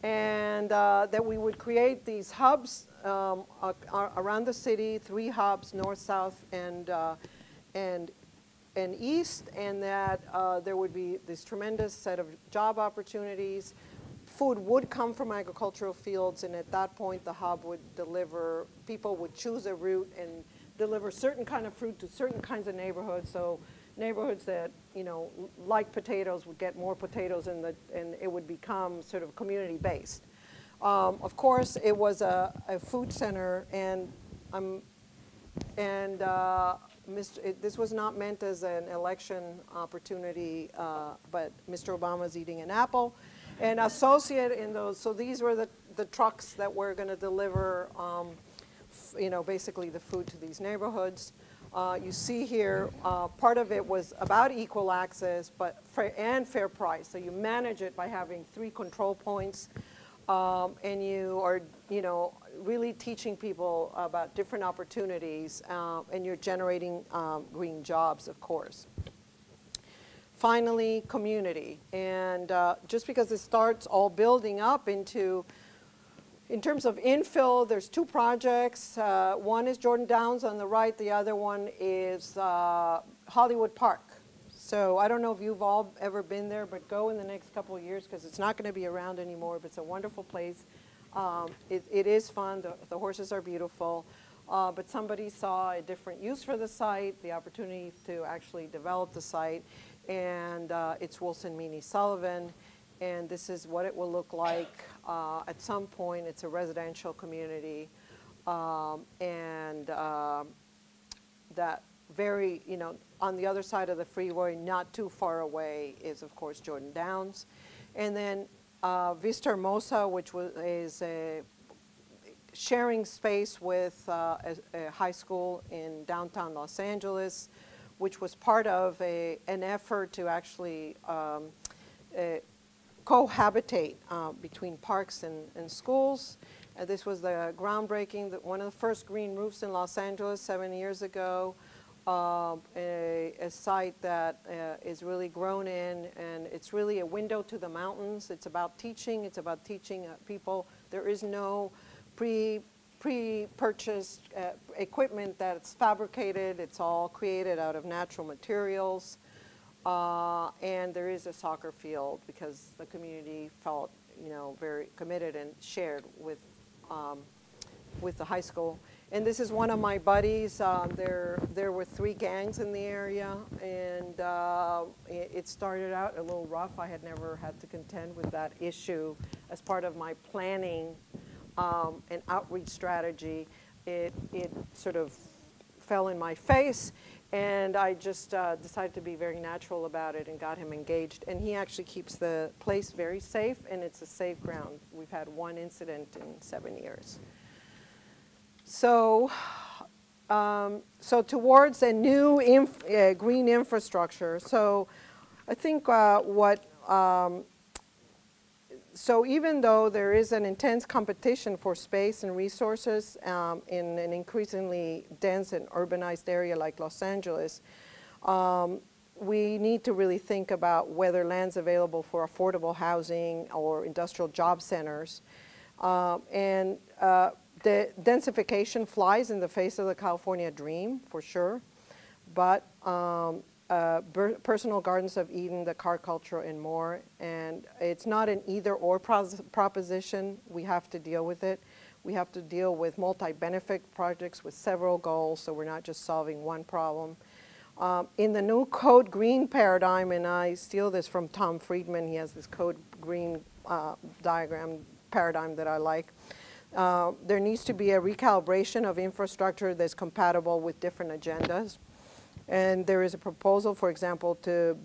and that we would create these hubs around the city, 3 hubs, north, south, and east, and that there would be this tremendous set of job opportunities. Food would come from agricultural fields, and at that point the hub would deliver, people would choose a route and deliver certain kind of fruit to certain kinds of neighborhoods. So neighborhoods that, you know, like potatoes would get more potatoes, and it would become sort of community-based. Of course, it was a food center, and this was not meant as an election opportunity, but Mr. Obama's eating an apple. And associate in those, so these were the trucks that were going to deliver, you know, basically the food to these neighborhoods. You see here, part of it was about equal access, but fair price. So you manage it by having 3 control points, and you are, you know, really teaching people about different opportunities, and you're generating green jobs, of course. Finally, community. And just because it starts all building up into, in terms of infill, there's 2 projects. One is Jordan Downs on the right. The other one is Hollywood Park. So I don't know if you've all ever been there, but go in the next couple of years, because it's not going to be around anymore, but it's a wonderful place. It is fun. The horses are beautiful. But somebody saw a different use for the site, the opportunity to actually develop the site. And it's Wilson Meany Sullivan. And this is what it will look like at some point. It's a residential community. And that very, you know, on the other side of the freeway, not too far away, is, of course, Jordan Downs. And then Vista Hermosa, which is a sharing space with a high school in downtown Los Angeles, which was part of an effort to actually cohabitate between parks and schools. This was the groundbreaking, one of the first green roofs in Los Angeles 7 years ago. A site that is really grown in, and it's really a window to the mountains. It's about teaching. It's about teaching people. There is no pre-purchased equipment that's fabricated. It's all created out of natural materials. And there is a soccer field because the community felt, you know, very committed and shared with the high school. And this is one of my buddies. There were 3 gangs in the area, and it started out a little rough. I had never had to contend with that issue as part of my planning and outreach strategy. It sort of fell in my face, and I just decided to be very natural about it and got him engaged. And he actually keeps the place very safe, and it's a safe ground. We've had 1 incident in 7 years. So, so towards a new green infrastructure. So I think so even though there is an intense competition for space and resources in an increasingly dense and urbanized area like Los Angeles, we need to really think about whether land's available for affordable housing or industrial job centers. The densification flies in the face of the California dream, for sure, but personal gardens of Eden, the car culture, and more. And it's not an either-or proposition. We have to deal with it. We have to deal with multi-benefit projects with several goals, so we're not just solving one problem. In the new code green paradigm, and I steal this from Tom Friedman, he has this code green diagram paradigm that I like. There needs to be a recalibration of infrastructure that's compatible with different agendas. And there is a proposal, for example, to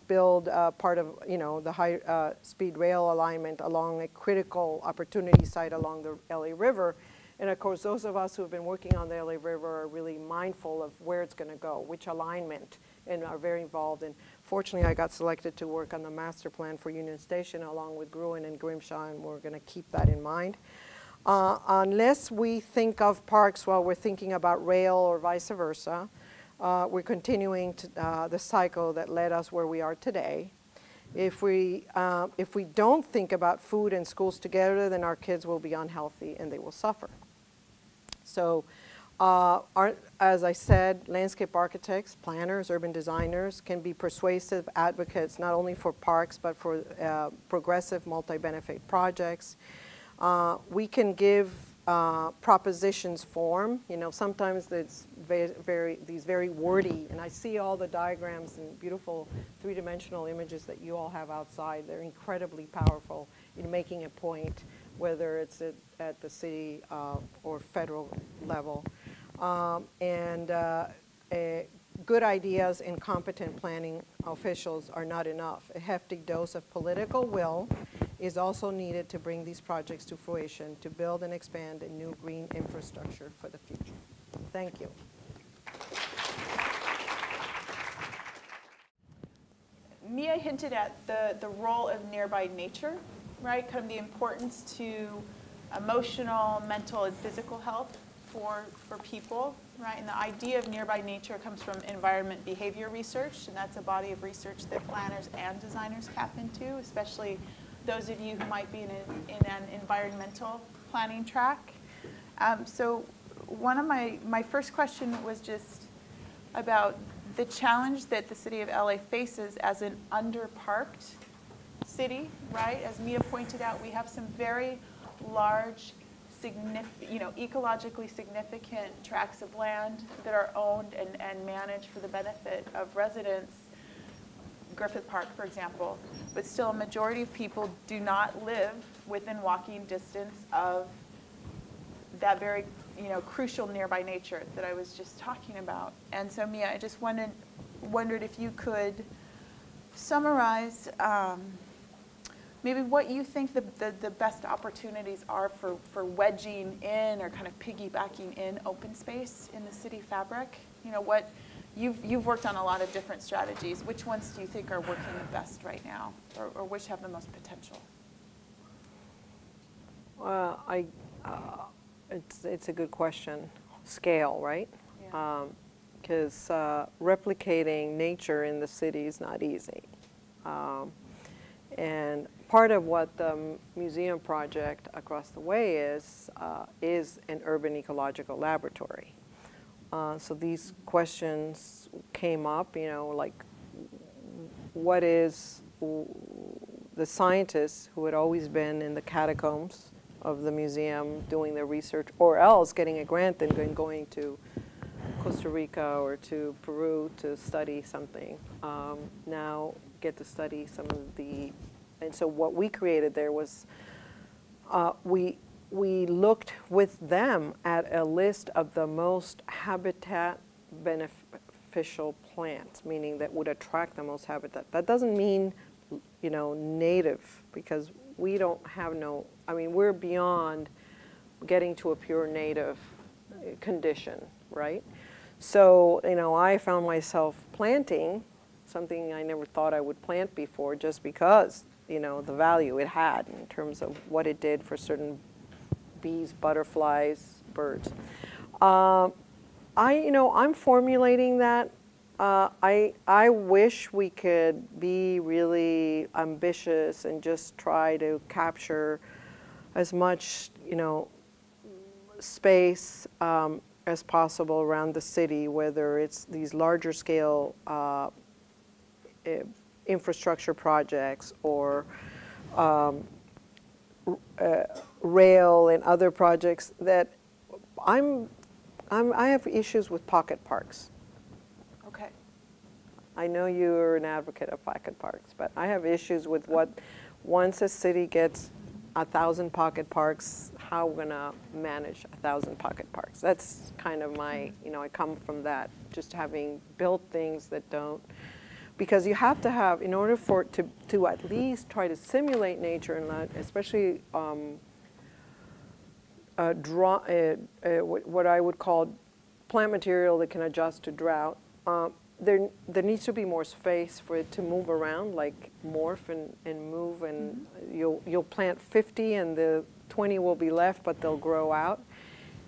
build part of, the high-speed rail alignment along a critical opportunity site along the LA River. And of course, those of us who have been working on the LA River are really mindful of where it's going to go, which alignment, and are very involved. And fortunately, I got selected to work on the master plan for Union Station along with Gruen and Grimshaw, and we're going to keep that in mind. Unless we think of parks while we're thinking about rail or vice versa, we're continuing the cycle that led us where we are today. If we don't think about food and schools together, then our kids will be unhealthy and they will suffer. So, as I said, landscape architects, planners, urban designers can be persuasive advocates not only for parks but for progressive multi-benefit projects. We can give propositions form. Sometimes it's these very wordy, and I see all the diagrams and beautiful three-dimensional images that you all have outside. They're incredibly powerful in making a point, whether it's at the city or federal level. Good ideas and competent planning officials are not enough. A hefty dose of political will is also needed to bring these projects to fruition, to build and expand a new green infrastructure for the future. Thank you. Mia hinted at the role of nearby nature, right? Kind of the importance to emotional, mental, and physical health for people, right? And the idea of nearby nature comes from environment behavior research, and that's a body of research that planners and designers tap into, especially those of you who might be in an environmental planning track. So one of my first question was just about the challenge that the city of LA faces as an underparked city, right? As Mia pointed out, we have some very large, ecologically significant tracts of land that are owned and managed for the benefit of residents. Griffith Park, for example, but still a majority of people do not live within walking distance of that very, crucial nearby nature that I was just talking about. And so, Mia, I just wondered if you could summarize maybe what you think the best opportunities are for wedging in or kind of piggybacking in open space in the city fabric. What you've worked on a lot of different strategies. Which ones do you think are working the best right now, or which have the most potential? It's a good question. Scale, right? Yeah. Because replicating nature in the city is not easy. And part of what the museum project across the way is an urban ecological laboratory. So these questions came up, like what is the scientists who had always been in the catacombs of the museum doing their research, or else getting a grant and going to Costa Rica or to Peru to study something, now get to study some of the, and so what we created there was, we looked with them at a list of the most habitat beneficial plants, meaning that would attract the most habitat. That doesn't mean, native, because we don't have we're beyond getting to a pure native condition, right? So, I found myself planting something I never thought I would plant before just because, the value it had in terms of what it did for certain bees, butterflies, birds. I'm formulating that. I wish we could be really ambitious and just try to capture as much, space as possible around the city, whether it's these larger scale infrastructure projects or rail and other projects that I have issues with pocket parks. Okay. I know you're an advocate of pocket parks, but I have issues with what, once a city gets 1,000 pocket parks, how we're gonna manage 1,000 pocket parks. That's kind of my, you know, I come from that, just having built things that don't, because you have to have, in order for it to at least try to simulate nature and not, especially what I would call plant material that can adjust to drought. There needs to be more space for it to move around, like morph and move, and you'll plant 50 and the 20 will be left, but they'll grow out.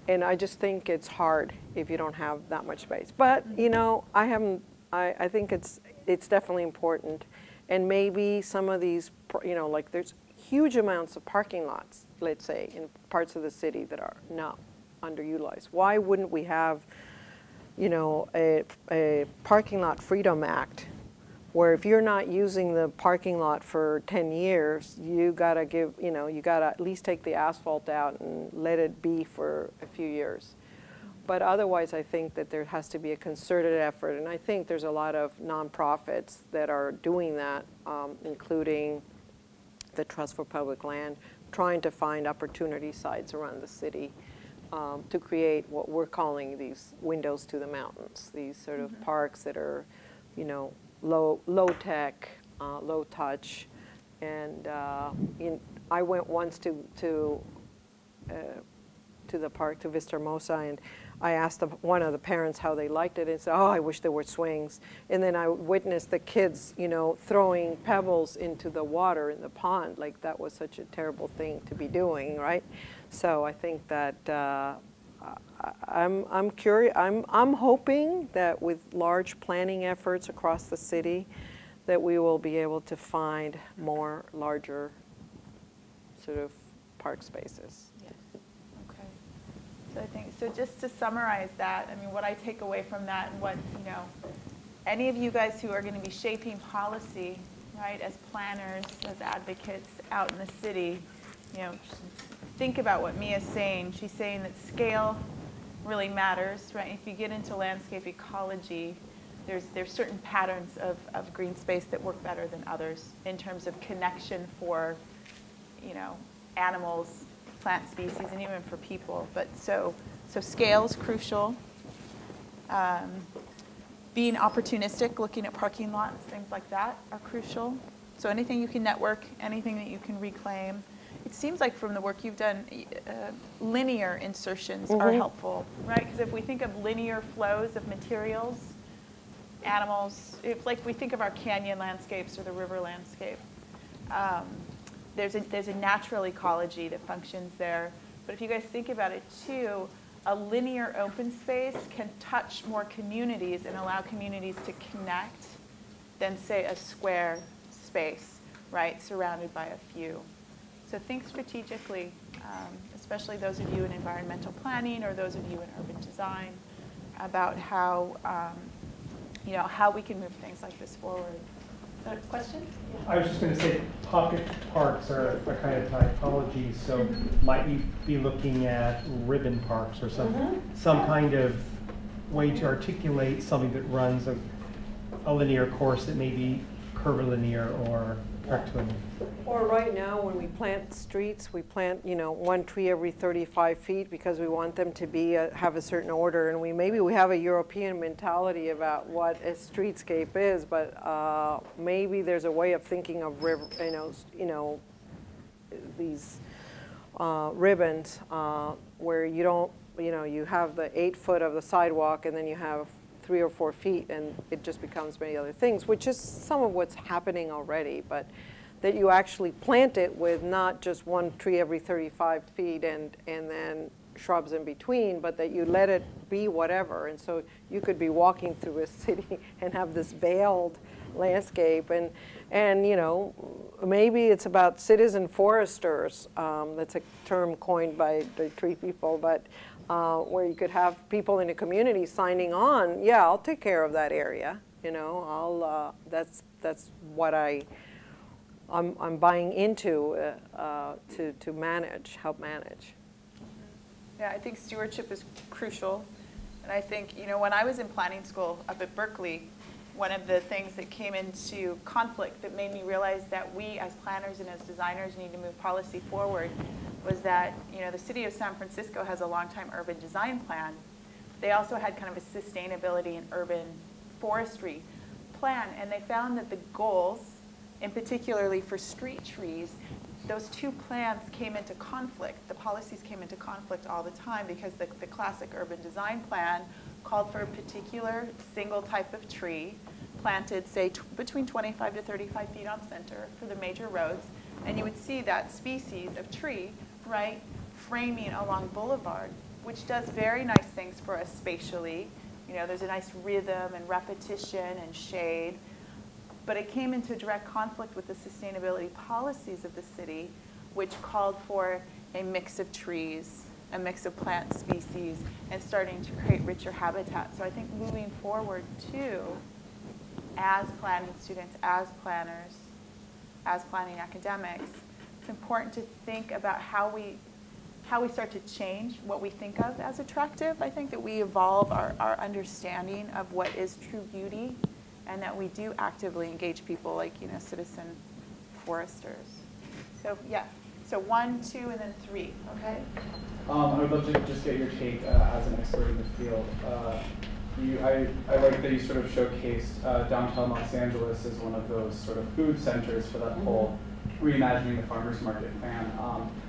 And I just think it's hard if you don't have that much space. But you know, I think it's definitely important. And maybe some of these, you know, like there's huge amounts of parking lots, let's say, in parts of the city that are not underutilized. Why wouldn't we have, you know, a parking lot freedom act where if you're not using the parking lot for 10 years, you gotta give, you know, you gotta at least take the asphalt out and let it be for a few years. But otherwise, I think that there has to be a concerted effort, and I think there's a lot of nonprofits that are doing that, including the Trust for Public Land, trying to find opportunity sites around the city to create what we're calling these windows to the mountains, these sort of parks that are, you know, low tech, low touch. And I went once to the park, to Vista Hermosa, and I asked one of the parents how they liked it, and said, "Oh, I wish there were swings." And then I witnessed the kids, you know, throwing pebbles into the water in the pond, like that was such a terrible thing to be doing, right? So I think that I'm curious. I'm hoping that with large planning efforts across the city, that we will be able to find more larger sort of park spaces. Yes. Okay. So I think, so just to summarize that, I mean, what I take away from that, and what, you know, any of you guys who are going to be shaping policy, right, as planners, as advocates out in the city, you know, think about what Mia's saying. She's saying that scale really matters, right? If you get into landscape ecology, there's certain patterns of green space that work better than others in terms of connection for, you know, animals, plant species, and even for people. But so scale is crucial. Being opportunistic, looking at parking lots, things like that are crucial. So anything you can network, anything that you can reclaim. It seems like from the work you've done, linear insertions are helpful, right? Because if we think of linear flows of materials, animals, if like we think of our canyon landscapes or the river landscape, there's a natural ecology that functions there. But if you guys think about it too, a linear open space can touch more communities and allow communities to connect than, say, a square space, right, surrounded by a few. So think strategically, especially those of you in environmental planning or those of you in urban design, about how, you know, how we can move things like this forward. Is that a question? I was just going to say pocket parks are a kind of typology, so might you be looking at ribbon parks or some kind of way to articulate something that runs a linear course that may be curvilinear or rectilinear? Or right now, when we plant streets, we plant, you know, one tree every 35 feet because we want them to be have a certain order, and maybe we have a European mentality about what a streetscape is, but maybe there's a way of thinking of these ribbons where you don't, you know, you have the 8 foot of the sidewalk, and then you have 3 or 4 feet, and it just becomes many other things, which is some of what's happening already, but that you actually plant it with not just one tree every 35 feet and then shrubs in between, but that you let it be whatever. And so you could be walking through a city and have this veiled landscape, and you know, maybe it's about citizen foresters. That's a term coined by the tree people, but where you could have people in a community signing on, yeah, I'll take care of that area, you know, I'll, that's what I'm buying into to manage, help manage. Yeah, I think stewardship is crucial. And I think, you know, when I was in planning school up at Berkeley, one of the things that came into conflict that made me realize that we as planners and as designers need to move policy forward was that, you know, the city of San Francisco has a long-time urban design plan. They also had kind of a sustainability and urban forestry plan, and they found that the goals, and particularly for street trees, those two plans came into conflict. The policies came into conflict all the time because the classic urban design plan called for a particular single type of tree planted, say, between 25 to 35 feet on center for the major roads. And you would see that species of tree, right, framing along Boulevard, which does very nice things for us spatially. You know, there's a nice rhythm and repetition and shade. But it came into direct conflict with the sustainability policies of the city, which called for a mix of trees, a mix of plant species, and starting to create richer habitat. So I think moving forward too, as planning students, as planners, as planning academics, it's important to think about how we start to change what we think of as attractive. I think that we evolve our understanding of what is true beauty, and that we do actively engage people like, you know, citizen foresters. So yeah, so 1, 2, and then 3, okay? I would love to just get your take as an expert in the field. I like that you sort of showcased downtown Los Angeles as one of those sort of food centers for that whole reimagining the farmers market plan.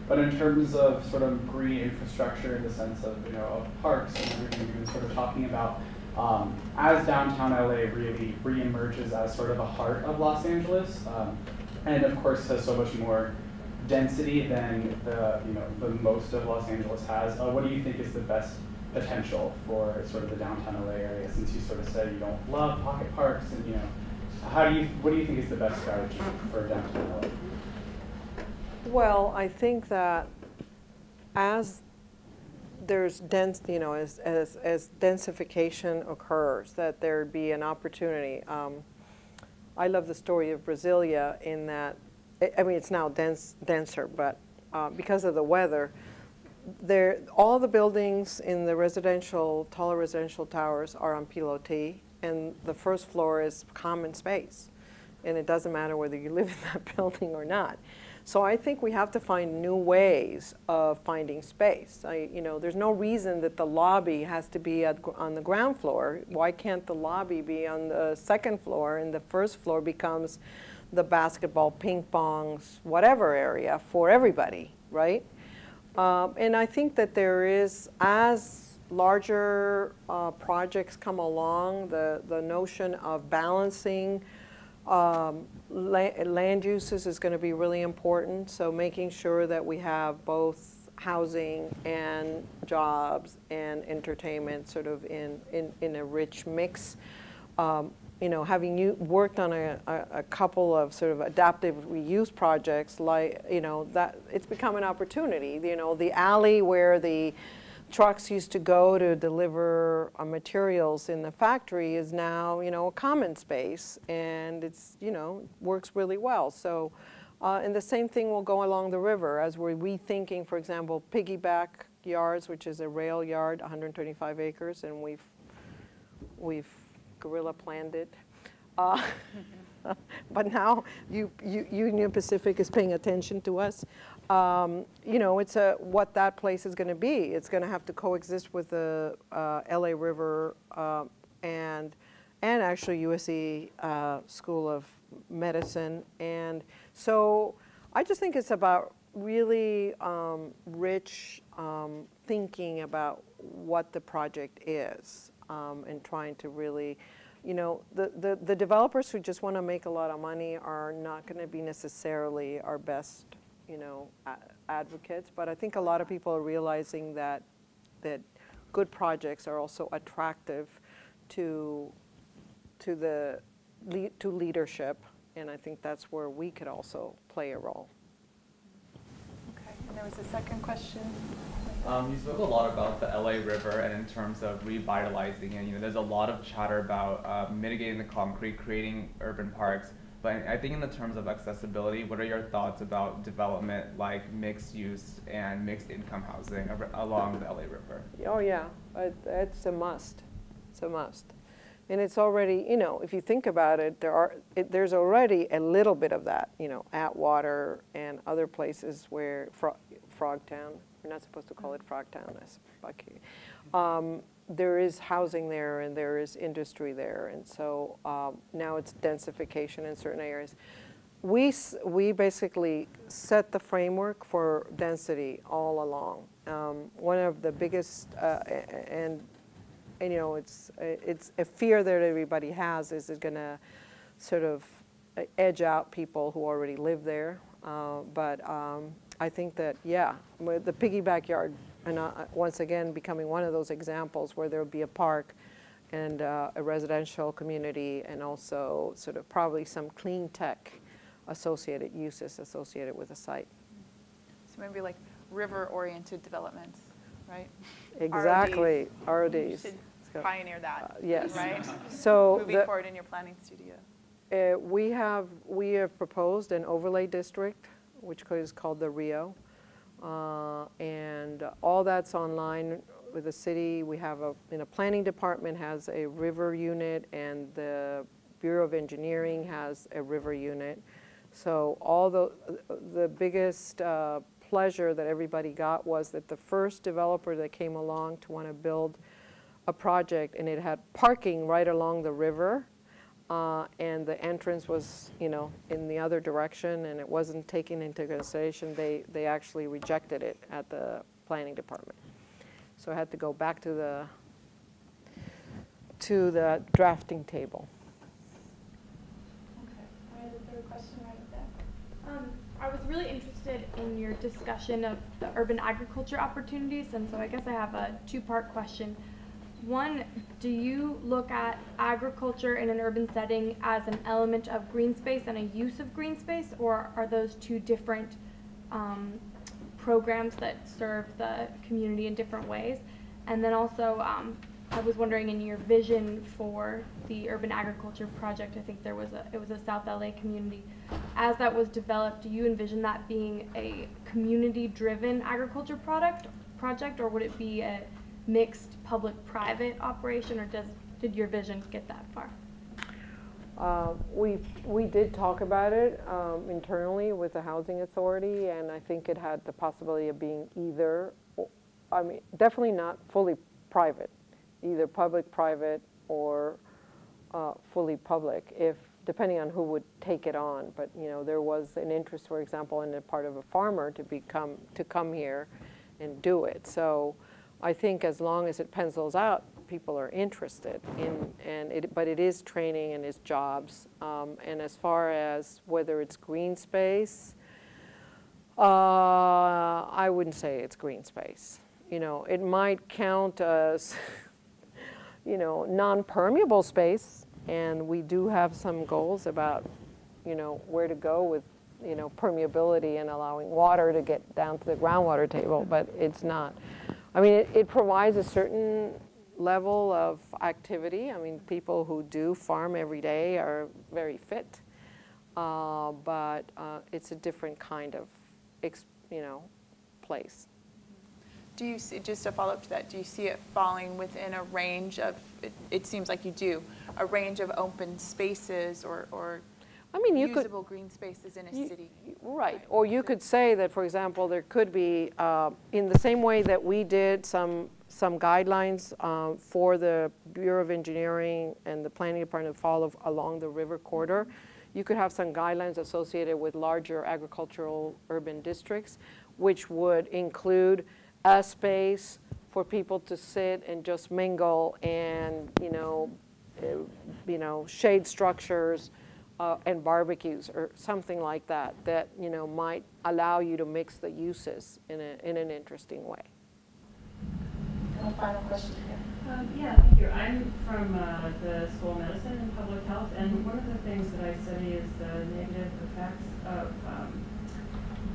But in terms of sort of green infrastructure in the sense of, you know, of parks and everything you've been sort of talking about, as downtown LA really reemerges as sort of a heart of Los Angeles, and of course has so much more density than the most of Los Angeles has. What do you think is the best potential for sort of the downtown LA area? Since you sort of said you don't love pocket parks, and you know, what do you think is the best strategy for downtown LA? Well, I think that as there's dense, you know, as densification occurs, that there'd be an opportunity. I love the story of Brasilia in that, I mean, it's now denser, but because of the weather, all the buildings in the taller residential towers are on pilotis, and the first floor is common space, and it doesn't matter whether you live in that building or not. So I think we have to find new ways of finding space. You know, there's no reason that the lobby has to be on the ground floor. Why can't the lobby be on the second floor, and the first floor becomes the basketball, ping pongs, whatever area for everybody, right? And I think that there is, as larger projects come along, the notion of balancing land uses is going to be really important. So making sure that we have both housing and jobs and entertainment sort of in a rich mix. You know, having worked on a couple of sort of adaptive reuse projects, like, you know, that it's become an opportunity. You know, the alley where the trucks used to go to deliver materials in the factory is now, you know, a common space, and it's, you know, works really well. So, and the same thing will go along the river as we're rethinking, for example, piggyback yards, which is a rail yard, 125 acres, and we've gorilla planned it. But now Union Pacific is paying attention to us. You know, it's what that place is going to be. It's going to have to coexist with the LA River and actually USC School of Medicine. And so I just think it's about really rich thinking about what the project is, and trying to really, you know, the developers who just want to make a lot of money are not going to be necessarily our best, you know, advocates. But I think a lot of people are realizing that good projects are also attractive to leadership, and I think that's where we could also play a role. Okay, and there was a second question. You spoke a lot about the LA River and in terms of revitalizing it. You know, there's a lot of chatter about mitigating the concrete, creating urban parks. But I think in the terms of accessibility, what are your thoughts about development like mixed use and mixed income housing along the LA River? Oh yeah, it's a must. It's a must. And it's already, you know, if you think about it, there's already a little bit of that, you know, Atwater and other places where Frogtown, we're not supposed to call it Frogtown, that's Bucky. There is housing there and there is industry there, and so now it's densification in certain areas. We basically set the framework for density all along. One of the biggest, and you know, it's a fear that everybody has, is it going to sort of edge out people who already live there? But I think that, yeah, with the piggy backyard, and once again becoming one of those examples where there will be a park and a residential community, and also sort of probably some clean tech associated uses associated with the site. So maybe like river-oriented developments, right? Exactly, RODs. You should pioneer that, yes. right? So moving forward in your planning studio. We have proposed an overlay district, which is called the Rio, and all that's online with the city. We have in a planning department has a river unit, and the Bureau of Engineering has a river unit. So all the biggest pleasure that everybody got was that the first developer that came along to want to build a project, and it had parking right along the river, and the entrance was, you know, in the other direction, and it wasn't taken into consideration. They actually rejected it at the planning department. So I had to go back to the drafting table. Okay, I had a third question right there. I was really interested in your discussion of the urban agriculture opportunities, and so I guess I have a two-part question. One, do you look at agriculture in an urban setting as an element of green space and a use of green space, or are those two different programs that serve the community in different ways? And then also, I was wondering, in your vision for the urban agriculture project, I think it was a South LA community. As that was developed, do you envision that being a community-driven agriculture project, or would it be a mixed public-private operation, or did your vision get that far? We did talk about it internally with the housing authority, and I think it had the possibility of being either, I mean, definitely not fully private, either public-private or fully public, depending on who would take it on. But you know, there was an interest, for example, in the part of a farmer to come here and do it. So I think as long as it pencils out, people are interested in, but it is training and it's jobs. And as far as whether it's green space, I wouldn't say it's green space. You know, it might count as, you know, non-permeable space, and we do have some goals about, you know, where to go with, you know, permeability and allowing water to get down to the groundwater table, but it's not. I mean, it provides a certain level of activity. I mean, people who do farm every day are very fit, but it's a different kind of, you know, place. Do you see, just a follow-up to that, do you see it falling within a range of, it seems like you do, a range of open spaces or I mean, usable green spaces in a city? Right. Or you could say that, for example, there could be, in the same way that we did some guidelines for the Bureau of Engineering and the Planning Department to follow along the river corridor, you could have some guidelines associated with larger agricultural urban districts, which would include a space for people to sit and just mingle, and shade structures and barbecues or something like that, that might allow you to mix the uses in an interesting way. And a final question here. Yeah, thank you. I'm from the School of Medicine and Public Health, and one of the things that I study is the negative effects of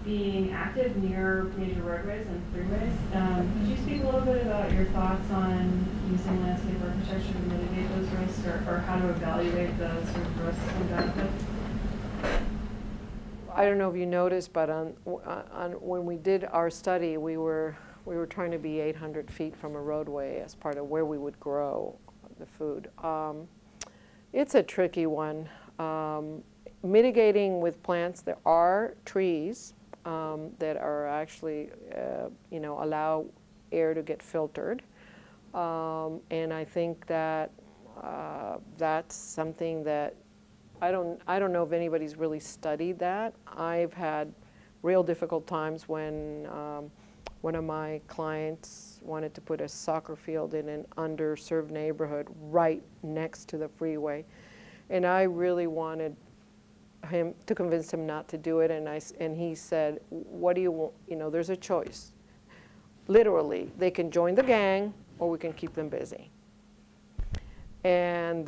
being active near major roadways and freeways. Could you speak a little bit about your thoughts on using landscape architecture to mitigate those risks, or how to evaluate the sort of risks and benefits? I don't know if you noticed, but when we did our study, we were trying to be 800 feet from a roadway as part of where we would grow the food. It's a tricky one. Mitigating with plants, there are trees that are actually, you know, allow air to get filtered. And I think that that's something that I don't know if anybody's really studied that. I've had real difficult times when one of my clients wanted to put a soccer field in an underserved neighborhood right next to the freeway. And I really wanted him to convince him not to do it, and he said, what do you want? You know, there's a choice. Literally, they can join the gang or we can keep them busy. And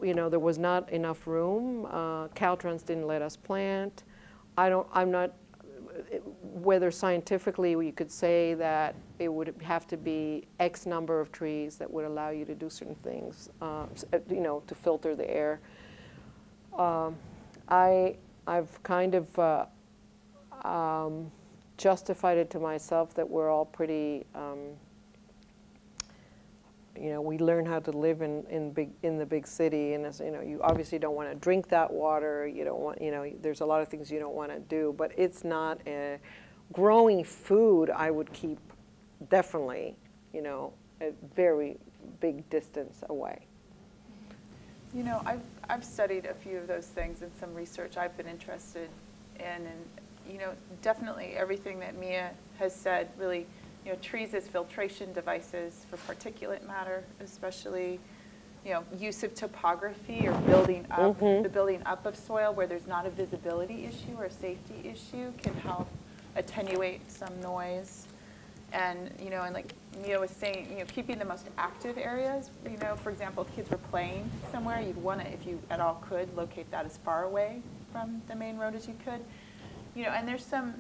you know, there was not enough room. Caltrans didn't let us plant. I'm not, whether scientifically you could say that it would have to be X number of trees that would allow you to do certain things, you know, to filter the air. I've kind of justified it to myself that we're all pretty, you know, we learn how to live in the big city, and as, you know, you obviously don't want to drink that water. You don't want, you know, there's a lot of things you don't want to do, but it's not a growing food. I would keep definitely, you know, a very big distance away. You know, I've studied a few of those things in some research I've been interested in, and you know, definitely everything that Mia has said, really, you know, trees as filtration devices for particulate matter, especially, you know, use of topography or building up, the building up of soil where there's not a visibility issue or a safety issue can help attenuate some noise. And, you know, and like Mia was saying, you know, keeping the most active areas, you know, for example, if kids were playing somewhere, you'd want to, if you at all could, locate that as far away from the main road as you could. You know, and there's some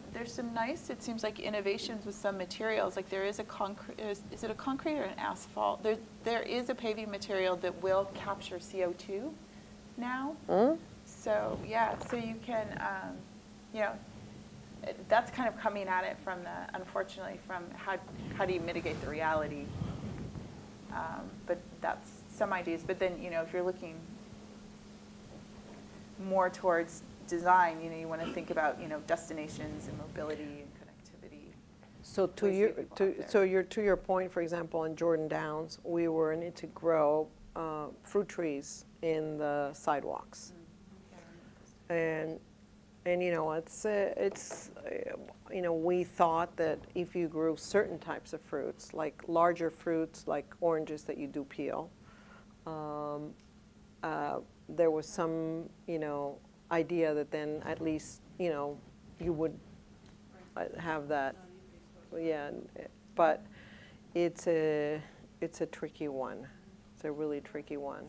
nice, it seems like, innovations with some materials. Like there is a concrete, is it a concrete or an asphalt? There is a paving material that will capture CO2 now. So yeah, so you can, you know, that's kind of coming at it from the, unfortunately, from how do you mitigate the reality? But that's some ideas. But then, you know, if you're looking more towards design, you know, you want to think about, you know, destinations and mobility and connectivity. So to your point, for example, in Jordan Downs, we were needing to grow fruit trees in the sidewalks, and you know, it's you know, we thought that if you grew certain types of fruits, like larger fruits, like oranges that you do peel, there was some, you know, idea that then at least, you know, you would have that, yeah. But it's a tricky one. It's a really tricky one.